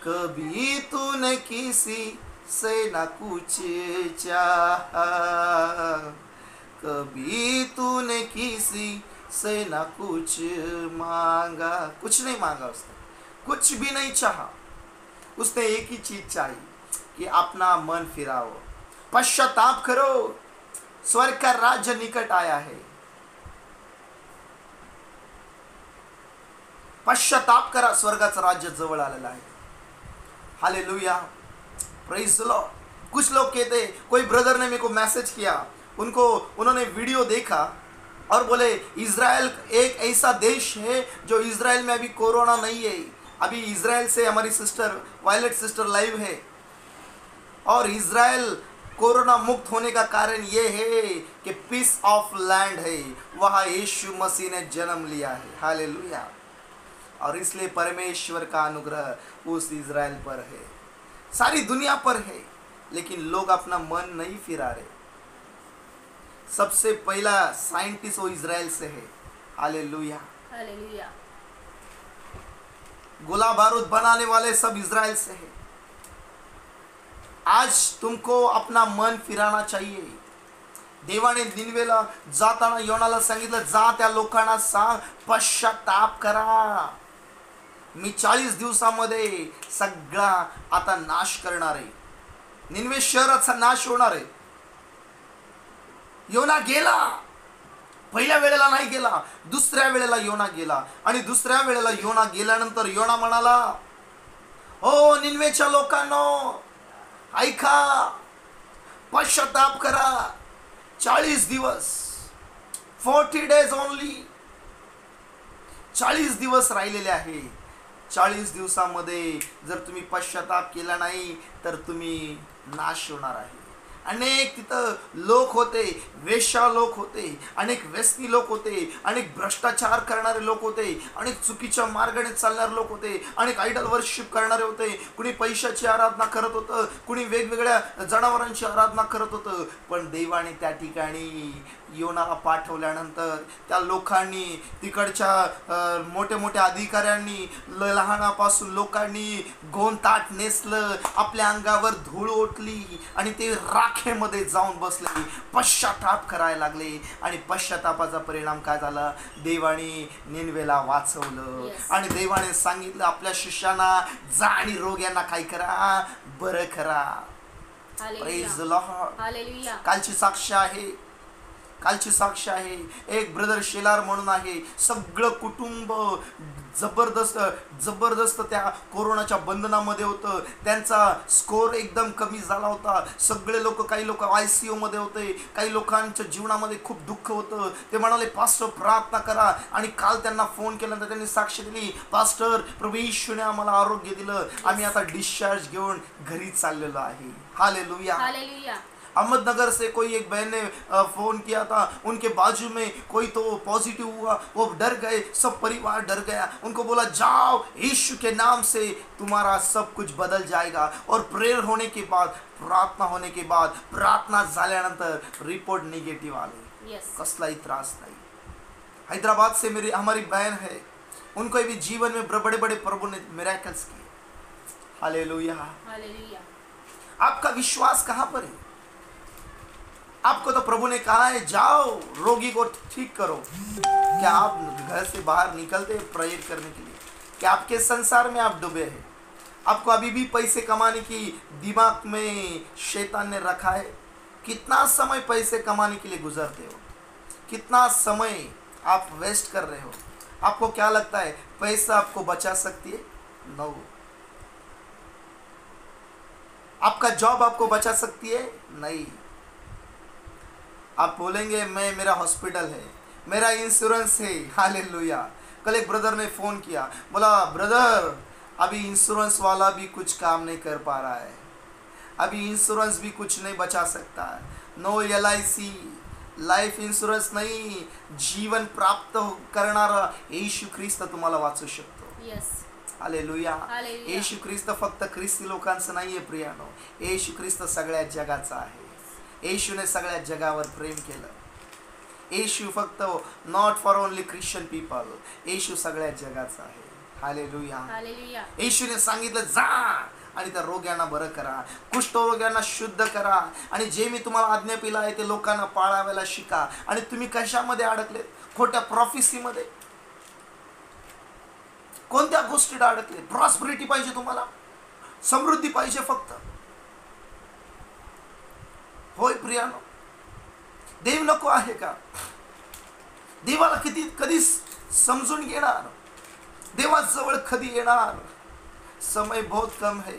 कभी तूने किसी से न कुछ चाहा, कभी तूने किसी से न कुछ मांगा. कुछ नहीं मांगा उसने, कुछ भी नहीं चाहा. उसने एक ही चीज चाहिए कि अपना मन फिराओ, पश्चाताप करो, स्वर्ग का राज्य निकट आया है. पश्चाताप करा, स्वर्गाचं राज्य जवळ आलेलं आहे. हालेलुया. Praise the Lord. कुछ लोग कहते, कोई ब्रदर ने मेरे को मैसेज किया, उन्होंने वीडियो देखा और बोले इज़राइल एक ऐसा देश है जो इज़राइल में अभी कोरोना नहीं है. अभी इज़राइल से हमारी सिस्टर वायलेट सिस्टर लाइव है, और इज़राइल कोरोना मुक्त होने का कारण ये है कि पीस ऑफ लैंड है, वहाँ यीशु मसीह ने जन्म लिया है. हालेलुया. और इसलिए परमेश्वर का अनुग्रह उस इज़राइल पर है, सारी दुनिया पर है, लेकिन लोग अपना मन नहीं फिरा रहे. सबसे पहला साइंटिस्ट वो इज़राइल से है. हालेलुया.
हालेलुया.
गोला बारूद बनाने वाले सब इज़राइल से है. आज तुमको अपना मन फिराना चाहिए. देवाने निनवेला जाताना योनाला सांगितलं, जा त्या लोकांना सांग पश्चाताप करा, मी 40 दिवसामध्ये सगळा आता नाश करणार आहे. निनवे शहराचा नाश होणार आहे. योना गेला, पहिल्या वेळेला नाही गेला, दुसऱ्या वेळेला योना गेला, आणि दुसऱ्या वेळेला योना गेल्यानंतर योना म्हणाला, ओ निनवेच्या लोकांनो ऐका, पश्चाताप करा. 40 दिवस, 40 days ओनली, 40 दिवस राहिलेले आहे. 40 दिवसामध्ये जर तुम्ही पश्चाताप केला नाही तर तुम्ही नाश होणार आहे. अनेक तिथं लोक होते, वेश्या लोक होते, अनेक व्यसनी लोक होते, अनेक भ्रष्टाचार करणारे लोक होते, अनेक चुकीच्या मार्गाने चालणारे लोक होते, अनेक आयडल वर्शिप करणारे होते. कुणी पैशाची आराधना करत होतं, कुणी वेगवेगळ्या जनावरांची आराधना करत होतं. पण देवाने त्या ठिकाणी योनाला पाठवल्यानंतर त्या लोकांनी, तिकडच्या मोठ्या मोठ्या अधिकाऱ्यांनी, लहानापासून लोकांनी गोंताट नेसलं, आपल्या अंगावर धूळ ओतली आणि ते राखेमध्ये जाऊन बसले, पश्चाताप करायला लागले. आणि पश्चातापाचा परिणाम काय झाला? देवाने निनवेला वाचवलं.
Yes.
आणि देवाने सांगितलं आपल्या शिष्यांना, जा आणि रोग्यांना काय करा? बरं करा. Praise the Lord.
हालेलुया.
कालची साक्ष आहे, कालची साक्ष आहे. एक ब्रदर शेलार म्हणून आहे, सगळं कुटुंब जबरदस्त त्या कोरोनाच्या बंधनामध्ये होतं. त्यांचा स्कोर एकदम कमी झाला होता. सगळे लोक, काही लोक ICU मध्ये होते, काही लोकांच्या जीवनामध्ये खूप दुःख होतं. ते म्हणाले पास्टर प्रार्थना करा. आणि काल त्यांना फोन केल्यानंतर त्यांनी साक्ष दिली, पास्टर प्रभू येशूने आम्हाला आरोग्य दिलं, आम्ही आता डिस्चार्ज घेऊन घरी चाललेलो आहे. हालेलुया.
हालेलुया.
अहमदनगर से कोई एक बहन ने फोन किया था, उनके बाजू में कोई तो पॉजिटिव हुआ, वो डर गए, सब परिवार डर गया. उनको बोला जाओ यीशु के नाम से तुम्हारा सब कुछ बदल जाएगा. और प्रेयर होने के बाद, प्रार्थना होने के बाद, प्रार्थना झाल्यानंतर रिपोर्ट निगेटिव्ह आले.
यस.
कसलाही त्रास नाही. हैदराबाद से हमारी बहन है, उनको भी जीवन में बड़े बड़े प्रभु ने मिरेकल्स किए. हालेलुया.
हालेलुया.
आपका विश्वास कहाँ पर है? आपको तो प्रभु ने कहा है जाओ रोगी को ठीक करो. क्या आप घर से बाहर निकलते हैं प्रेयर करने के लिए? क्या आपके संसार में आप डूबे हैं? आपको अभी भी पैसे कमाने की दिमाग में शैतान ने रखा है? कितना समय पैसे कमाने के लिए गुजरते हो? कितना समय आप वेस्ट कर रहे हो? आपको क्या लगता है पैसा आपको बचा सकती है? नो. आपका जॉब आपको बचा सकती है? नहीं. आप बोलेंगे मैं, मेरा हॉस्पिटल है, मेरा इंश्योरेंस है. हालेलुया. कल एक ब्रदर ने फ़ोन किया, बोला ब्रदर अभी इंश्योरेंस वाला भी कुछ काम नहीं कर पा रहा है, अभी इंश्योरेंस भी कुछ नहीं बचा सकता है. नो LIC, लाईफ इन्शुरन्स नाही, जीवन प्राप्त करणारा येशू ख्रिस्त तुम्हाला वाचू शकतो.
यस.
हालेलुया.
हालेलुया.
येशू ख्रिस्त फक्त ख्रिस्ती लोकांचं नाहीये प्रियानो, येशू ख्रिस्त सगळ्या जगाचा आहे. येशूने सगळ्या जगावर प्रेम केलं. येशू फक्त not for only Christian people, Yeshu सगळ्या जगाचा आहे. हालेलुया.
हालेलुया.
येशूने सांगितलं जा आणि त्या रोग्यांना बरं करा, कुष्ठरोग्यांना शुद्ध करा, आणि जे मी तुम्हाला आज्ञा पिला आहे ते लोकांना पाळायला शिका. आणि तुम्ही कशामध्ये अडकले? खोट्या प्रॉफिसीमध्ये. कोणत्या गोष्टीत अडकले? प्रॉस्पेरिटी पाहिजे तुम्हाला, समृद्धी पाहिजे फक्त. होय प्रियानो, देव नको आहे का? देवाला कधी समजून घेणार? देवाजवळ कधी येणार? समय बहुत कम है.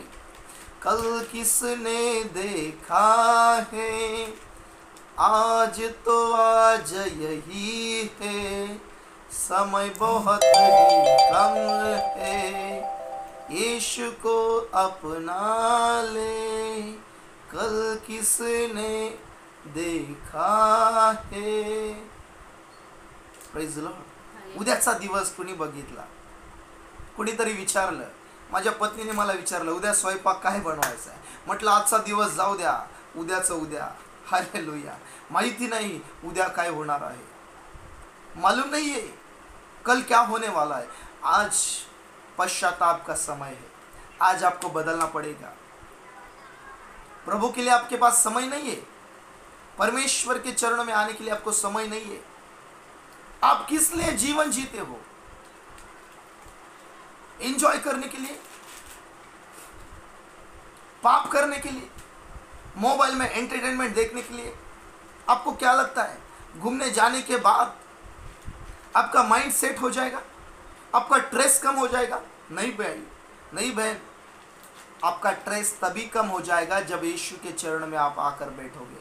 कल किसने देखा है, आज तो आज यही है, समय बहुत ही कम है, यीशु को अपना ले, कल किसने देखा है. Praise the Lord. उद्याचा दिवस कुणी बघितला? कुणीतरी विचारलं, माझ्या पत्नीने मला विचारलं उद्या स्वयंपाक काय बनवायचा आहे. म्हटलं आजचा दिवस जाऊ द्या, उद्याचं उद्या. हालेलुया. माहिती नाही उद्या काय होणार आहे, मालूम नहीं है कल क्या होने वाला है. आज पश्चाताप का समय है, आज आपको बदलना पड़ेगा. प्रभु के लिए आपके पास समय नहीं है, परमेश्वर के चरणों में आने के लिए आपको समय नहीं है. आप किस लिए जीवन जीते हो? एंजॉय करने के लिए, पाप करने के लिए, मोबाइल में एंटरटेनमेंट देखने के लिए? आपको क्या लगता है घूमने जाने के बाद आपका माइंड सेट हो जाएगा, आपका स्ट्रेस कम हो जाएगा? नहीं भाई, नहीं बहन, आपका स्ट्रेस तभी कम हो जाएगा जब यीशु के चरण में आप आकर बैठोगे,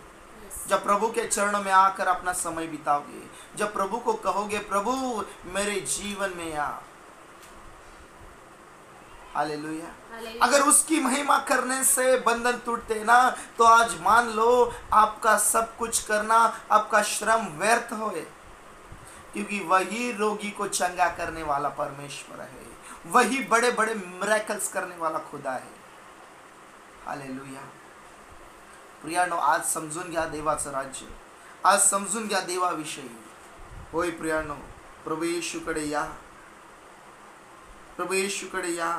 जब प्रभु के चरणों में आकर अपना समय बिताओगे, जब प्रभु को कहोगे प्रभु मेरे जीवन में आ. हालेलुया।
हालेलुया।
अगर उसकी महिमा करने से बंधन टूटते ना, तो आज मान लो आपका सब कुछ करना, आपका श्रम व्यर्थ होए, क्योंकि वही रोगी को चंगा करने वाला परमेश्वर है, वही बड़े बड़े मिरेकल्स करने वाला खुदा है। हालेलुया। प्रियानो, आज समजून घ्या देवाचं राज्य, आज समजून घ्या देवाविषयी. होय प्रियानो, प्रभू येशूकडे या, प्रभू येशूकडे या.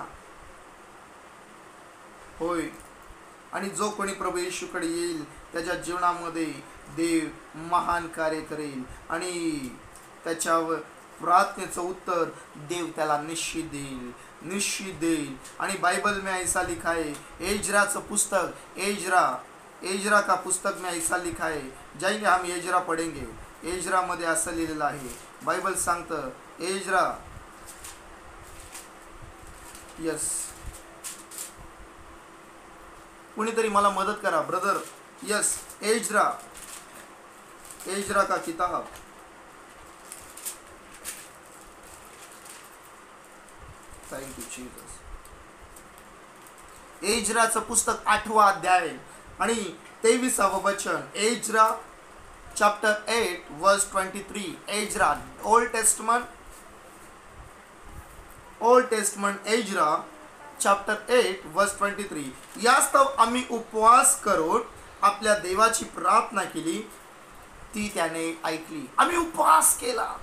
होय, आणि जो कोणी प्रभू येशूकडे येईल त्याच्या जीवनामध्ये देव महान कार्य करेल, आणि त्याच्यावर प्रार्थनेचं उत्तर देव त्याला निश्चित देईल, निश्चित देईल. आणि बाइबल में ऐसा लिखा है, एजराचं पुस्तक, एजरा का पुस्तक में ऐसा लिखा है, जाएंगे हम एजरा पढ़ेंगे. एजरा मध्ये असं लिहिलेलं आहे, बाइबल सांगतं एजरा, यस, कुणीतरी मला मदत करा ब्रदर. यस, एजरा, एजरा का किताब, थँक यू जीसस. एजराचं पुस्तक 8वा अध्याय आणि 23वा वचन. एजरा चॅप्टर 8 वर्स 23. Ezra, old testament Ezra chapter 8 वर्स 23. यास्तव आम्ही उपवास करून आपल्या देवाची प्रार्थना केली, ती त्याने ऐकली. आम्ही उपवास केला.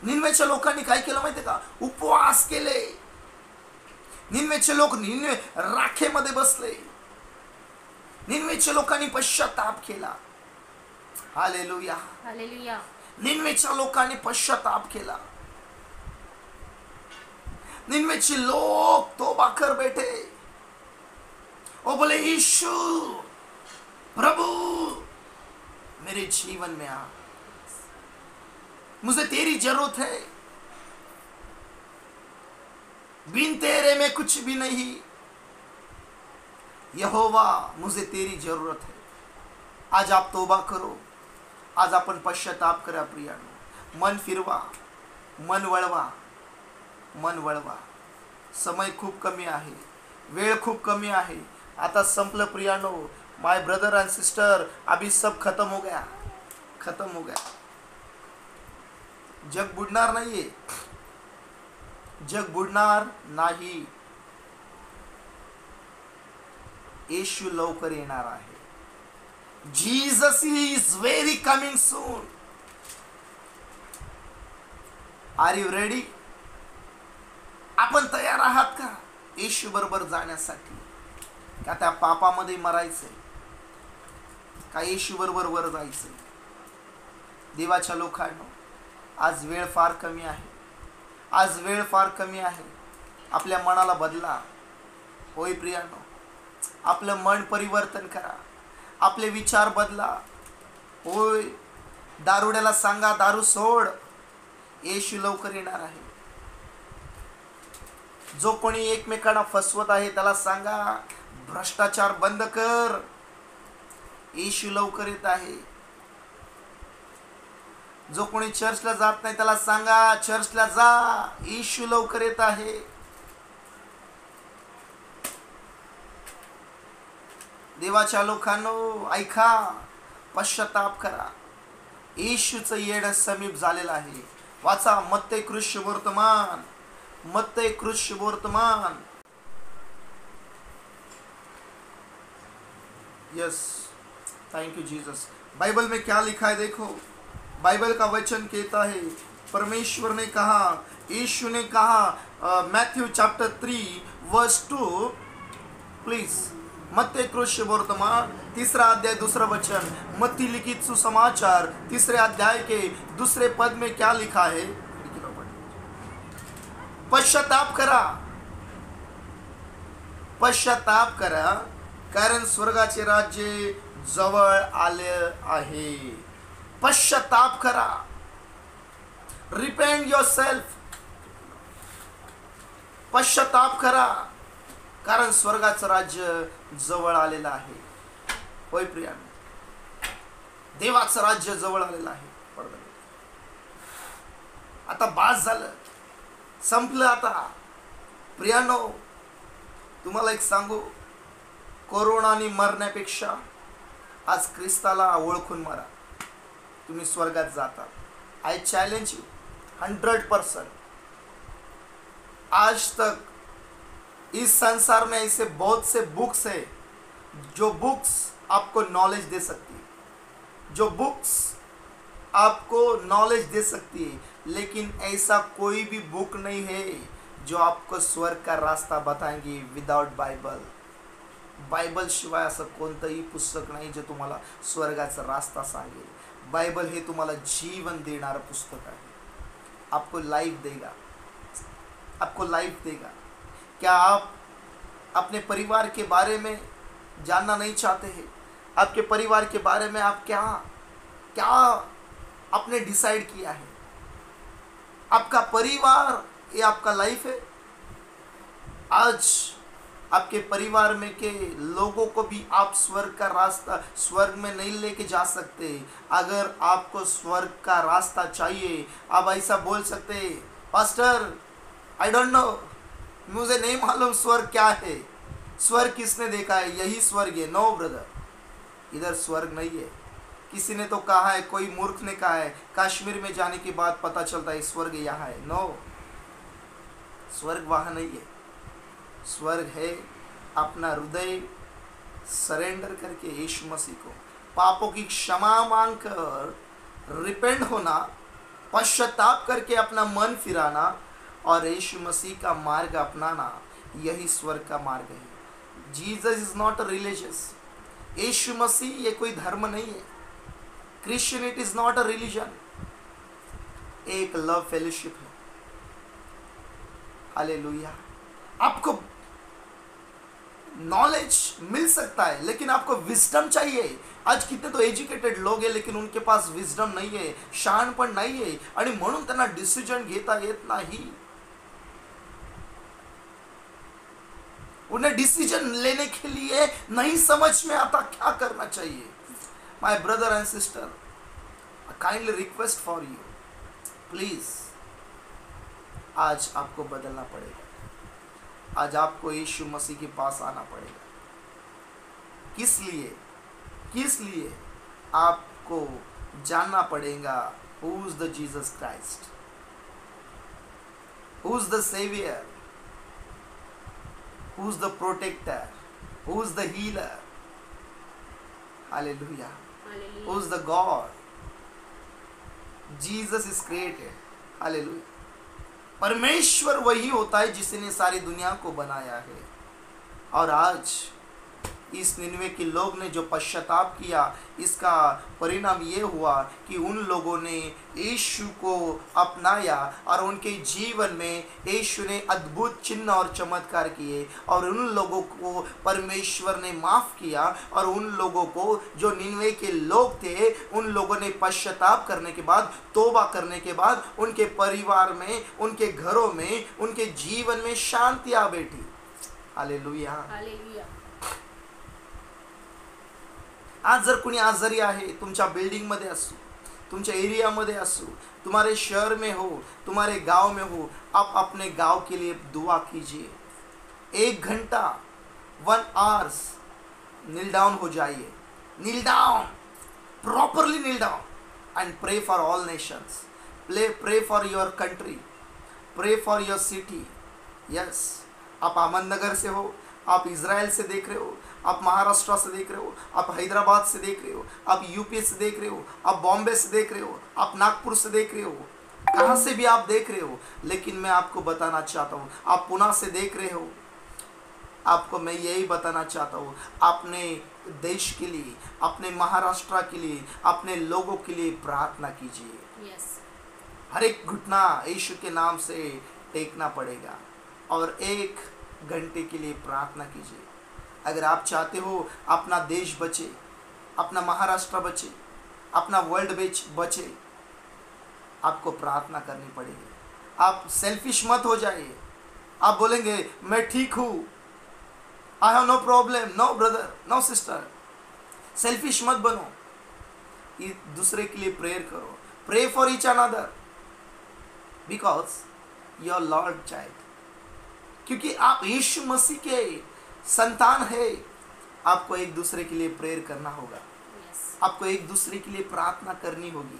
निनवेच्या लोकांनी काय केलं माहिती का? उपवास केले. निनवेचे लोक निनवे राखेमध्ये बसले. निनवेच्या लोकांनी पश्चाताप केला. Hallelujah,
hallelujah.
निनवेच्या लोकांनी पश्चाताप केला. निनवेचे लोग तौबा कर बैठे. वो बोले, यीशु प्रभु मेरे जीवन में आ, मुझे तेरी जरूरत है, बिन तेरे में कुछ भी नहीं. यहोवा मुझे तेरी जरूरत है. आज आप तौबा करो, आज आपण पश्चाताप करा प्रियानो. मन फिरवा, मन वळवा, मन वळवा. समय खूप कमी आहे, वेळ खूप कमी आहे. आता संपलं प्रियानो. माय ब्रदर एंड सिस्टर, अभी सब खत्म हो गया, खत्म हो गया. जग बुडणार नाहीये, जग बुडणार नाही. येशू लवकर येणार आहे. Jesus is very coming soon. Are you ready? आपण तयार आहात का येशू बरोबर जाण्यासाठी? का त्या पापामध्ये मरायचंय, का येशू बरोबर वर जायचंय? देवाच्या लोकांनो, आज वेळ फार कमी आहे, आज वेळ फार कमी आहे. आपल्या मनाला बदला. होय प्रियानो, आपलं मन परिवर्तन करा, आपले विचार बदला. होय, दारुड्याला सांगा दारू सोड, येशू लवकर येणार आहे. जो कोणी एकमेकांना फसवत आहे त्याला सांगा भ्रष्टाचार बंद कर, येशू लवकर येत आहे. जो कोणी चर्चला जात नाही त्याला सांगा चर्चला जा, येशू लवकर येत आहे. देवाच्या लोकांनो, ऐका, पश्चाताप करा. येशूचं येणं समीप झालेलं आहे. वाचा मत्ते कृष्ण वर्तमान, मत्ते कृष्ण वर्तमान. Yes, thank you Jesus. Bible में क्या लिखा है देखो. बाइबल का वचन कहता है, परमेश्वर ने कहा, यीशु ने कहा, मैथ्यू चैप्टर 3 वर्स 2, प्लीज. मत्ते कृष्ण वर्तमान 3 अध्याय 2 वचन. मत्ती लिखित सुसमाचार 3 अध्याय के 2 पद में क्या लिखा है? पश्चाताप करा, पश्चाताप करा, कारण स्वर्गाचे राज्य जवळ आले आहे. पश्चाताप करा. Repent yourself. पश्चाताप करा, कारण स्वर्गाचं राज्य जवळ आलेलं आहे. होय प्रियानो, देवाचं राज्य जवळ आलेलं आहे. आता बास झालं, संपलं आता प्रियानो. तुम्हाला एक सांगू, कोरोनाने मरण्यापेक्षा आज ख्रिस्ताला ओळखून मरा, तुम्ही स्वर्गात जाता. I challenge you 100%. आज तक इस संसार में ऐसे बहुत से बुक्स है जो बुक्स आपको नॉलेज दे सकती है, जो बुक्स आपको नॉलेज दे सकती है, लेकिन ऐसा कोई भी बुक नहीं है जो आपको स्वर्ग का रास्ता बताएंगे विदाउट बायबल. बायबल शिवाय असं कोणतंही पुस्तक नाही जे तुम्हाला स्वर्गाचा रास्ता सांगेल. बायबल हे तुम्हाला जीवन देणारं पुस्तक आहे. आपको लाइफ देगा, आपको लाइफ देगा. क्या आप अपने परिवार के बारे में जानना नहीं चाहते हैं? आपके परिवार के बारे में आप क्या क्या आपने डिसाइड किया है? आपका परिवार ये आपका लाइफ है. आज आपके परिवार में के लोगों को भी आप स्वर्ग का रास्ता, स्वर्ग में नहीं लेके जा सकते. अगर आपको स्वर्ग का रास्ता चाहिए, आप ऐसा बोल सकते, पास्टर आई डोंट नो, मुझे नहीं मालूम स्वर्ग क्या है, स्वर्ग किसने देखा है, यही स्वर्ग है. नो ब्रदर, इधर स्वर्ग नहीं है. किसी ने तो कहा है, कोई मूर्ख ने कहा है, कश्मीर में जाने के बाद पता चलता है स्वर्ग यहाँ है. नो, स्वर्ग वहाँ नहीं है. स्वर्ग है अपना हृदय सरेंडर करके यीशु मसीह को, पापों की क्षमा मांगकर रिपेंट होना, पश्चाताप करके अपना मन फिराना और यीशु मसीह का मार्ग अपनाना, यही स्वर्ग का मार्ग है. Jesus is not a religious. Yeshu Masih ये कोई धर्म नहीं है. Christianity is not a religion, एक लव फेलोशिप है. हालेलुया. आपको नॉलेज मिल सकता है, लेकिन आपको विजडम चाहिए. आज कितने तो एज्युकेटेड लोग हैं, लेकिन उनके पास विजडम नहीं है, शहाणपण नाही आहे, आणि म्हणून त्यांना डिसिजन घेता येत नाही. उन्हें डिसीजन लेने के लिए नहीं समझ में आता क्या करना चाहिए. My brother and sister, kindly request for you, please, आज आपको बदलना पड़ेगा. आज आपको यीशु मसीह के पास आना पड़ेगा. किस लिए? किस लिए? आपको जानना पड़ेगा who is the Jesus Christ, who is the saviour, who is the protector, who is the healer, hallelujah, who is the God. Jesus is created, hallelujah. परमेश्वर वही होता है जिसने सारी दुनिया को बनाया है. और आज इस निनवे के लोग ने जो पश्चाताप किया, इसका परिणाम ये हुआ कि उन लोगों ने यीशु को अपनाया और उनके जीवन में यीशु ने अद्भुत चिन्ह और चमत्कार किए, और उन लोगों को परमेश्वर ने माफ़ किया. और उन लोगों को जो निनवे के लोग थे, उन लोगों ने पश्चाताप करने के बाद, तौबा करने के बाद, उनके परिवार में, उनके घरों में, उनके जीवन में शांति आ बैठी. Hallelujah, hallelujah. आज जर कोणी आजारी आहे, तुमच्या बिल्डिंगमध्ये असो, तुमच्या एरियामध्ये असो, तुम्हारे शहर में हो, तुम्हारे गांव में हो, आप अपने गांव के लिए दुआ कीजिए. 1 घंटा 1 आवर्स नील डाउन हो जाइए. नील डाउन, प्रॉपरली नील डाउन एंड प्रे फॉर ऑल नेशंस. प्रे फॉर योर कंट्री, प्रे फॉर योर सिटी. यस, आप अहमदनगर से हो, आप इज़राइल से देख रहे हो, आप महाराष्ट्र से देख रहे हो, आप हैदराबाद से देख रहे हो, आप यूपी से देख रहे हो, आप बॉम्बे से देख रहे हो, आप नागपुर से देख रहे हो, कहाँ से भी आप देख रहे हो. लेकिन मैं आपको बताना चाहता हूँ, आप पुणे से देख रहे हो, आपको मैं यही बताना चाहता हूँ, अपने देश के लिए, अपने महाराष्ट्र के लिए, अपने लोगों के लिए प्रार्थना कीजिए. हर एक घुटना यीशु के नाम से टेकना पड़ेगा और 1 घंटे के लिए प्रार्थना कीजिए. अगर आप चाहते हो अपना देश बचे, अपना महाराष्ट्र बचे, अपना वर्ल्ड बचे, आपको प्रार्थना करनी पड़ेगी. आप सेल्फिश मत हो जाइए. आप बोलेंगे मैं ठीक हूँ, I have no problem. No brother, no sister, selfish मत बनो. दूसरे के लिए प्रेयर करो. Pray for each other because your Lord child. क्योंकि आप यीशु मसीह के संतान है, आपको एक दूसरे के लिए प्रेयर करना होगा,
यस
आपको एक दूसरे के लिए प्रार्थना करनी होगी।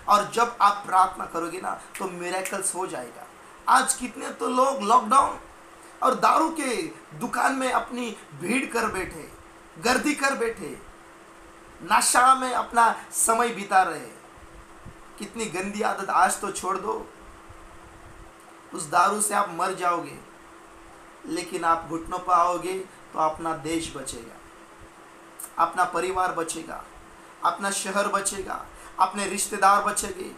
और जब आप प्रार्थना करोगे ना तो मिरेकल्स हो जाएगा। आज कितने तो लोग लॉकडाउन और दारू के दुकान में अपनी भीड़ कर बैठे, गर्दी कर बैठे, नशा में अपना समय बिता रहे। कितनी गंदी आदत, आज तो छोड़ दो। उस दारू से आप मर जाओगे, लेकिन आप घुटनों पर आओगे तो अपना देश बचेगा, अपना परिवार बचेगा, अपना शहर बचेगा, अपने रिश्तेदार बचेंगे।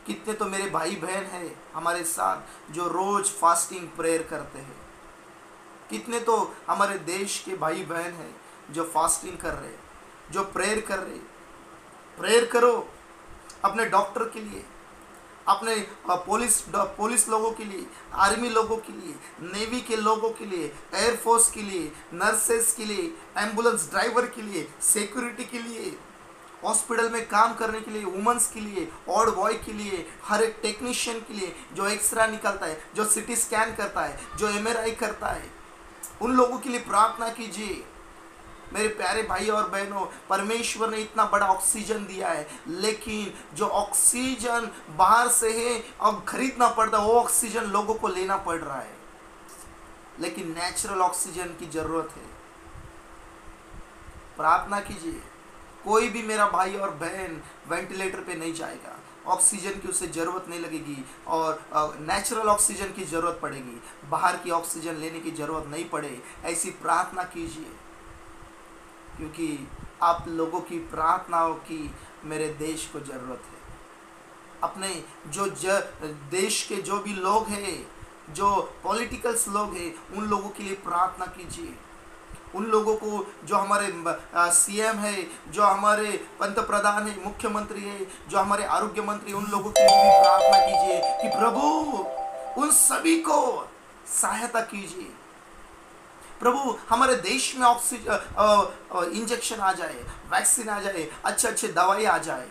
कितने तो मेरे भाई बहन हैं हमारे साथ जो रोज फास्टिंग प्रेयर करते हैं। कितने तो हमारे देश के भाई बहन हैं जो फास्टिंग कर रहे, जो प्रेयर कर रहे। प्रेयर करो अपने डॉक्टर के लिए, अपने पुलिस लोगों के लिए, आर्मी लोगों के लिए, नेवी के लोगों के लिए, एयरफोर्स के लिए, नर्सेस के लिए, एम्बुलेंस ड्राइवर के लिए, सिक्योरिटी के लिए, हॉस्पिटल में काम करने के लिए, वुमेंस के लिए, वार्ड बॉय के लिए, हर एक टेक्नीशियन के लिए जो एक्सरे निकालता है, जो सिटी स्कैन करता है, जो एमआरआई करता है, उन लोगों के लिए प्रार्थना कीजिए। मेरे प्यारे भाई और बहनों, परमेश्वर ने इतना बड़ा ऑक्सीजन दिया है, लेकिन जो ऑक्सीजन बाहर से है अब खरीदना पड़ता है, वो ऑक्सीजन लोगों को लेना पड़ रहा है। लेकिन नेचुरल ऑक्सीजन की जरूरत है। प्रार्थना कीजिए। कोई भी मेरा भाई और बहन वेंटिलेटर पे नहीं जाएगा, ऑक्सीजन की उसे ज़रूरत नहीं लगेगी और नेचुरल ऑक्सीजन की ज़रूरत पड़ेगी, बाहर की ऑक्सीजन लेने की ज़रूरत नहीं पड़े। ऐसी प्रार्थना कीजिए, क्योंकि आप लोगों की प्रार्थनाओं की मेरे देश को ज़रूरत है। अपने जो देश के जो भी लोग हैं, जो पॉलिटिकल्स लोग हैं, उन लोगों के लिए प्रार्थना कीजिए। उन लोगों को, जो हमारे सीएम है, जो हमारे पंत प्रधान है, मुख्यमंत्री है, जो हमारे आरोग्य मंत्री, उन लोगों के लिए भी प्रार्थना कीजिए कि प्रभु उन सभी को सहायता कीजिए। प्रभु हमारे देश में ऑक्सीजन इंजेक्शन आ जाए, वैक्सीन आ जाए, अच्छे अच्छे दवाई आ जाए।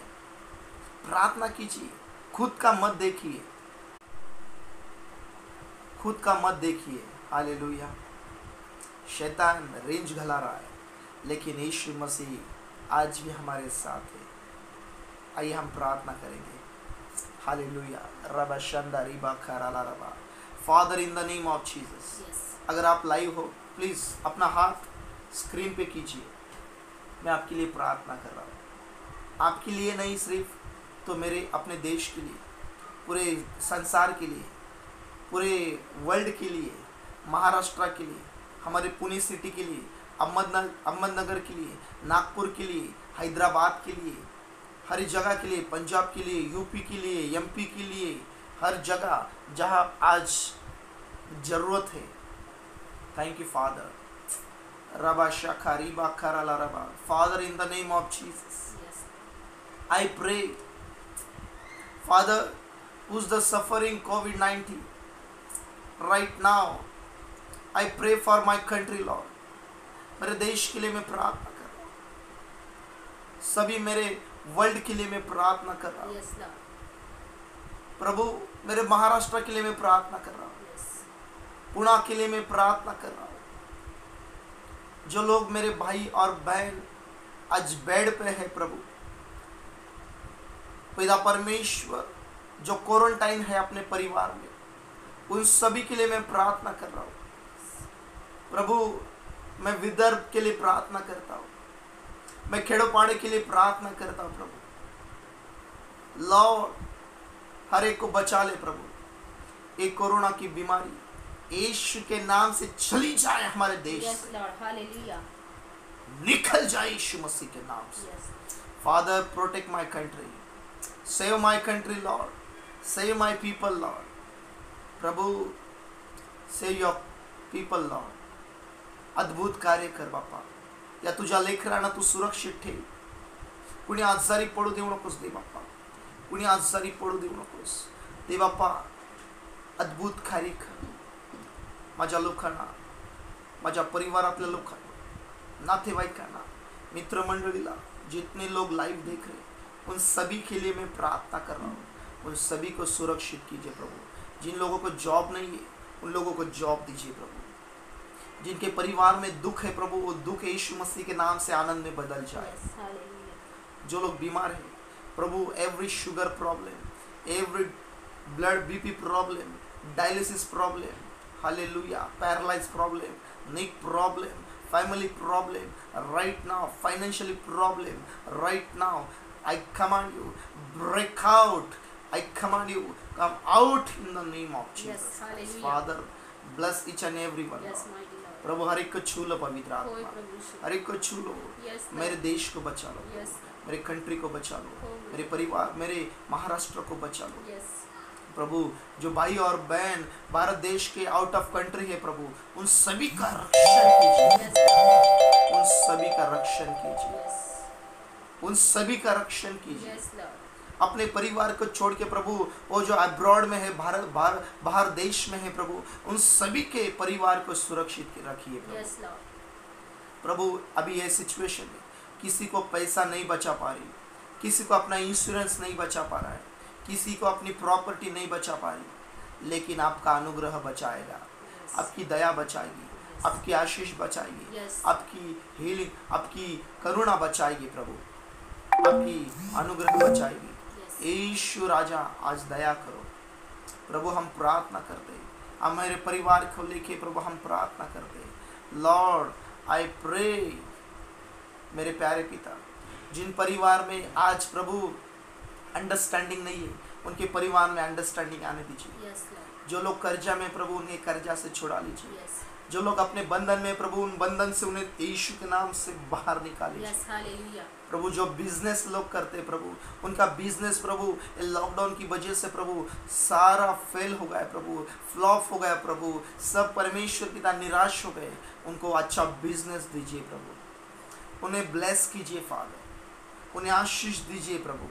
प्रार्थना कीजिए। खुद का मत देखिए, खुद का मत देखिए। हालेलुया। शैतान रेंज घला रहा है, लेकिन यीशु मसीह आज भी हमारे साथ है। आइए हम प्रार्थना करेंगे। Hallelujah. Rava Shanda Riba खराला rava. Father in the name of Jesus, अगर आप लाइव हो प्लीज़ अपना हाथ स्क्रीन पे कीजिए। मैं आपके लिए प्रार्थना कर रहा हूँ। आपके लिए नहीं सिर्फ, तो मेरे अपने देश के लिए, पूरे संसार के लिए, पूरे वर्ल्ड के लिए, महाराष्ट्र के लिए, हमारे पुणे सिटी के लिए, अहमदनगर के लिए, नागपुर के लिए, हैदराबाद के लिए, हर जगह के लिए, पंजाब के लिए, यूपी के लिए, एमपी के लिए, हर जगह जहाँ आज ज़रूरत है। Thank you father. रबा शाखा रिबा खराला रबा। Father in the name of Jesus I pray, Father, who's the suffering COVID-19 right now, I pray for my country, Lord. मेरे देश के लिए मैं प्रार्थना कर रहा हूँ, सभी मेरे वर्ल्ड के लिए मैं प्रार्थना कर रहा हूँ।
Yes Lord.
प्रभु मेरे महाराष्ट्र के लिए मैं प्रार्थना कर रहा हूँ, पुणे के लिए मैं प्रार्थना कर रहा हूँ। जो लोग मेरे भाई और बहन आज बेड पे है, प्रभु पिता परमेश्वर, जो क्वारंटाइन है अपने परिवार में, उन सभी के लिए मैं प्रार्थना कर रहा हूँ। प्रभु मैं विदर्भ के लिए प्रार्थना करता हूँ, मैं खेड़ोपाड़े के लिए प्रार्थना करता हूँ। प्रभु लॉर्ड हर एक को बचा ले प्रभु। एक कोरोना की बीमारी यीशु के नाम से चली जाए हमारे देश
यस
से,
लॉर्ड। हालेलुया।
निकल जाए यीशु मसीह के नाम से।
Yes
father protect my country, save my country Lord, save my people Lord. प्रभु सेव योर पीपल लॉर्ड। अद्भुत कार्य कर बापा, या तुझ्या लेकरांना तू सुरक्षित ठेव। कुणी आजारी पडू देऊ नकोस दे बाप्पा, कुणी आजारी पडू देऊ नकोस दे बाप्पा। अद्भुत कार्य कर माझ्या लोकांना, माझ्या परिवारातल्या लोकांना, नातेवाईकांना, मित्रमंडळीला, जितने लोग लाइव देख रहे उन सभी के लिए मैं प्रार्थना कर रहा हूँ। उन सभी को सुरक्षित कीजिए प्रभु। जिन लोगों को जॉब नहीं है उन लोगों को जॉब दीजिए प्रभु। जिनके परिवार में दुख है प्रभु, वो दुख यीशु मसीह के नाम से आनंद में बदल जाए।
Yes, hallelujah.
जो लोग बीमार हैं प्रभु, every sugar problem, every blood BP problem, dialysis problem, hallelujah, paralyse problem, neck problem, family problem, right now, financially problem, right now, I command you, break out, I command you, come out in the name of Jesus.
Yes, hallelujah.
Father, bless each and every one.
Yes, mighty Lord.
प्रभु हर एक को छू low पवित्र
होय
आत्मा,
प्रभु यीशु.
हर एक को छू low,
Yes,
मेरे
Lord.
देश को बचा लो,
Yes,
मेरे कंट्री को बचा लो,
हो
मेरे परिवार, मेरे महाराष्ट्र को बचा लो
Yes.
प्रभु। जो भाई और बहन भारत देश के आउट ऑफ कंट्री है प्रभु, उन सभी का रक्षण कीजिए,
Yes, Lord.
उन सभी का रक्षण कीजिए,
Yes.
उन सभी का रक्षण कीजिए।
Yes, Lord.
अपने परिवार को छोड़ के प्रभु, वो जो अब्रॉड में है, बाहर देश में है प्रभु, उन सभी के परिवार को सुरक्षित रखिए प्रभु।
Yes, Lord.
प्रभु अभी ये सिचुएशन है, किसी को पैसा नहीं बचा पा रही, किसी को अपना इंश्योरेंस नहीं बचा पा रहा है, किसी को अपनी प्रॉपर्टी नहीं बचा पा रही, लेकिन आपका अनुग्रह बचाएगा,
Yes.
आपकी दया बचाएगी, आपकी आशीष बचाएगी,
Yes.
आपकी हीलिंग, आपकी करुणा बचाएगी प्रभु, आपकी अनुग्रह बचाएगी।
Yes.
यीशु राजा आज दया करो प्रभु, हम प्रार्थना करते, हमारे परिवार को लेके प्रभु हम प्रार्थना करते। लॉर्ड आई प्रे, मेरे प्यारे पिता, जिन परिवार में आज प्रभु अंडरस्टैंडिंग नहीं है, उनके परिवार में अंडरस्टैंडिंग आने दीजिए।
Yes, Lord.
जो लोग कर्जा में प्रभु, उन्हें कर्जा से छुड़ा लीजिए।
Yes.
जो लोग अपने बंधन में प्रभु, उन बंधन से उन्हें यीशु के नाम से बाहर निकालिए।
Yes, hallelujah.
प्रभु जो बिजनेस लोग करते प्रभु, उनका बिजनेस प्रभु लॉकडाउन की वजह से प्रभु सारा फेल हो गया प्रभु, फ्लॉप हो गया प्रभु, सब परमेश्वर पिता निराश हो गए, उनको अच्छा बिजनेस दीजिए प्रभु, उन्हें ब्लेस कीजिए फादर, उन्हें आशीष दीजिए प्रभु।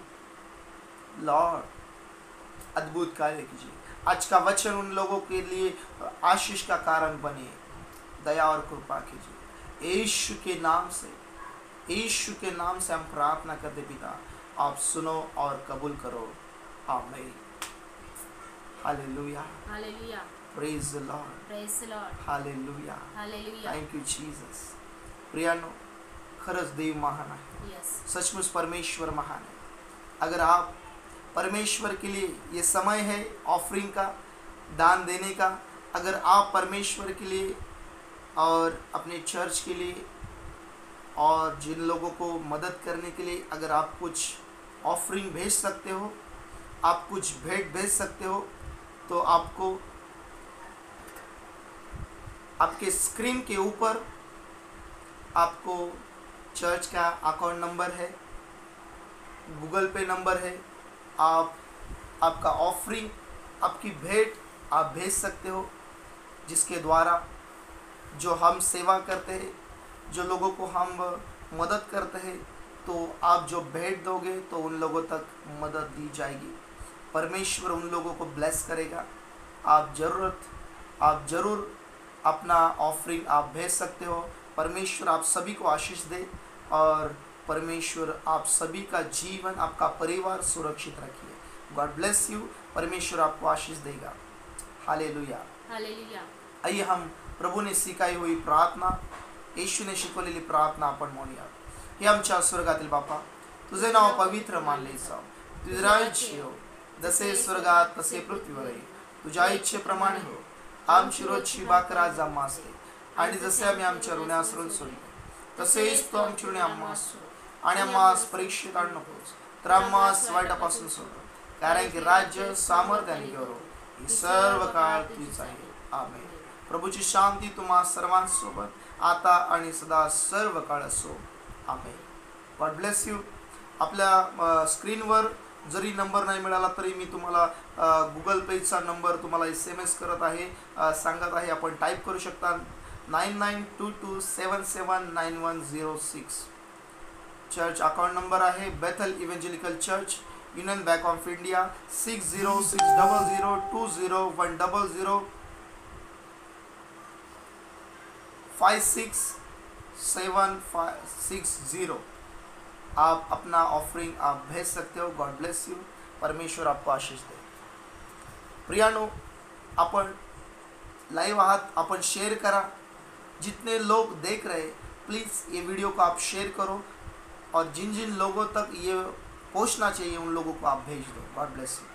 लॉर्ड अद्भुत कार्य कीजिए, आज का वचन उन लोगों के लिए आशीष का कारण बने, दया और कृपा कीजिए यीशु के नाम से, यीशु के नाम से हम प्रार्थना करते पिता, आप सुनो और कबूल करो, आमीन। Hallelujah,
Hallelujah.
Praise the Lord,
Praise the Lord.
Hallelujah,
Hallelujah.
Thank you Jesus. प्रियानो, खरंच देव महान आहे,
Yes.
सचमुच परमेश्वर महान है। अगर आप परमेश्वर के लिए, ये समय है ऑफरिंग का, दान देने का, अगर आप परमेश्वर के लिए और अपने चर्च के लिए और जिन लोगों को मदद करने के लिए अगर आप कुछ ऑफरिंग भेज सकते हो, आप कुछ भेंट भेज सकते हो, तो आपको आपके स्क्रीन के ऊपर आपको चर्च का अकाउंट नंबर है, गूगल पे नंबर है, आप आपका ऑफरिंग, आपकी भेंट आप भेज सकते हो, जिसके द्वारा जो हम सेवा करते हैं, जो लोगों को हम मदद करते हैं, तो आप जो भेंट दोगे तो उन लोगों तक मदद दी जाएगी, परमेश्वर उन लोगों को ब्लेस करेगा। आप ज़रूर अपना ऑफरिंग आप भेज सकते हो। परमेश्वर आप सभी को आशीष दे और परमेश्वर आप सभी का जीवन, आपका परिवार सुरक्षित रखिए। गॉड ब्लेस यू, परमेश्वर आपको आशीष देगा। हालेलुया।
Hallelujah.
आइए हम प्रभू ने सिखाई हुई प्रार्थना, येशूने शिकवलेली प्रार्थना आपण म्हणूया। हे आमच्या स्वर्गातील बापा, तुझे नाव पवित्र मानले जावो, तुझे राज्य येवो, जसे स्वर्गात तसे पृथ्वीवरही, तुझ्या इच्छेप्रमाणे हो। आमची रोजची भाकर आज आम्हास दे, आणि जसे आम्ही आमच्या ऋणास ऋण सोडले, तसेच तू आमची ऋणे आम्हास सोड, आणि आम्हास परीक्षेत आणू नकोस, तर आम्हास वाईटापासून सोड, कारण की राज्य, सामर्थ्य आणि गौरव ही सर्व काळ तुझीच आहे। आमेन। प्रभूची शांती तुम्हा सर्वांसोबत आता आणि सदा सर्व काळ असो। आमेन। God bless you. आपल्या स्क्रीनवर जरी नंबर नाही मिळाला तरी मी तुम्हाला गुगल पेचा नंबर तुम्हाला SMS करत आहे, सांगत आहे, आपण टाईप करू शकता 9922779106। चर्च अकाउंट नंबर आहे Bethel Evangelical Church, Union Bank of India, 60600020056760। आप अपना ऑफरिंग आप भेज सकते हो। गॉड ब्लेस यू, परमेश्वर आपको आशीष दे। प्रियानो, आपण लाईव्ह आहात, आपण शेअर करा, जितने लोग देख रहे, प्लीज़ ये वीडियो को आप शेयर करो और जिन जिन लोगों तक ये पहुंचना चाहिए उन लोगों को आप भेज दो। God bless you.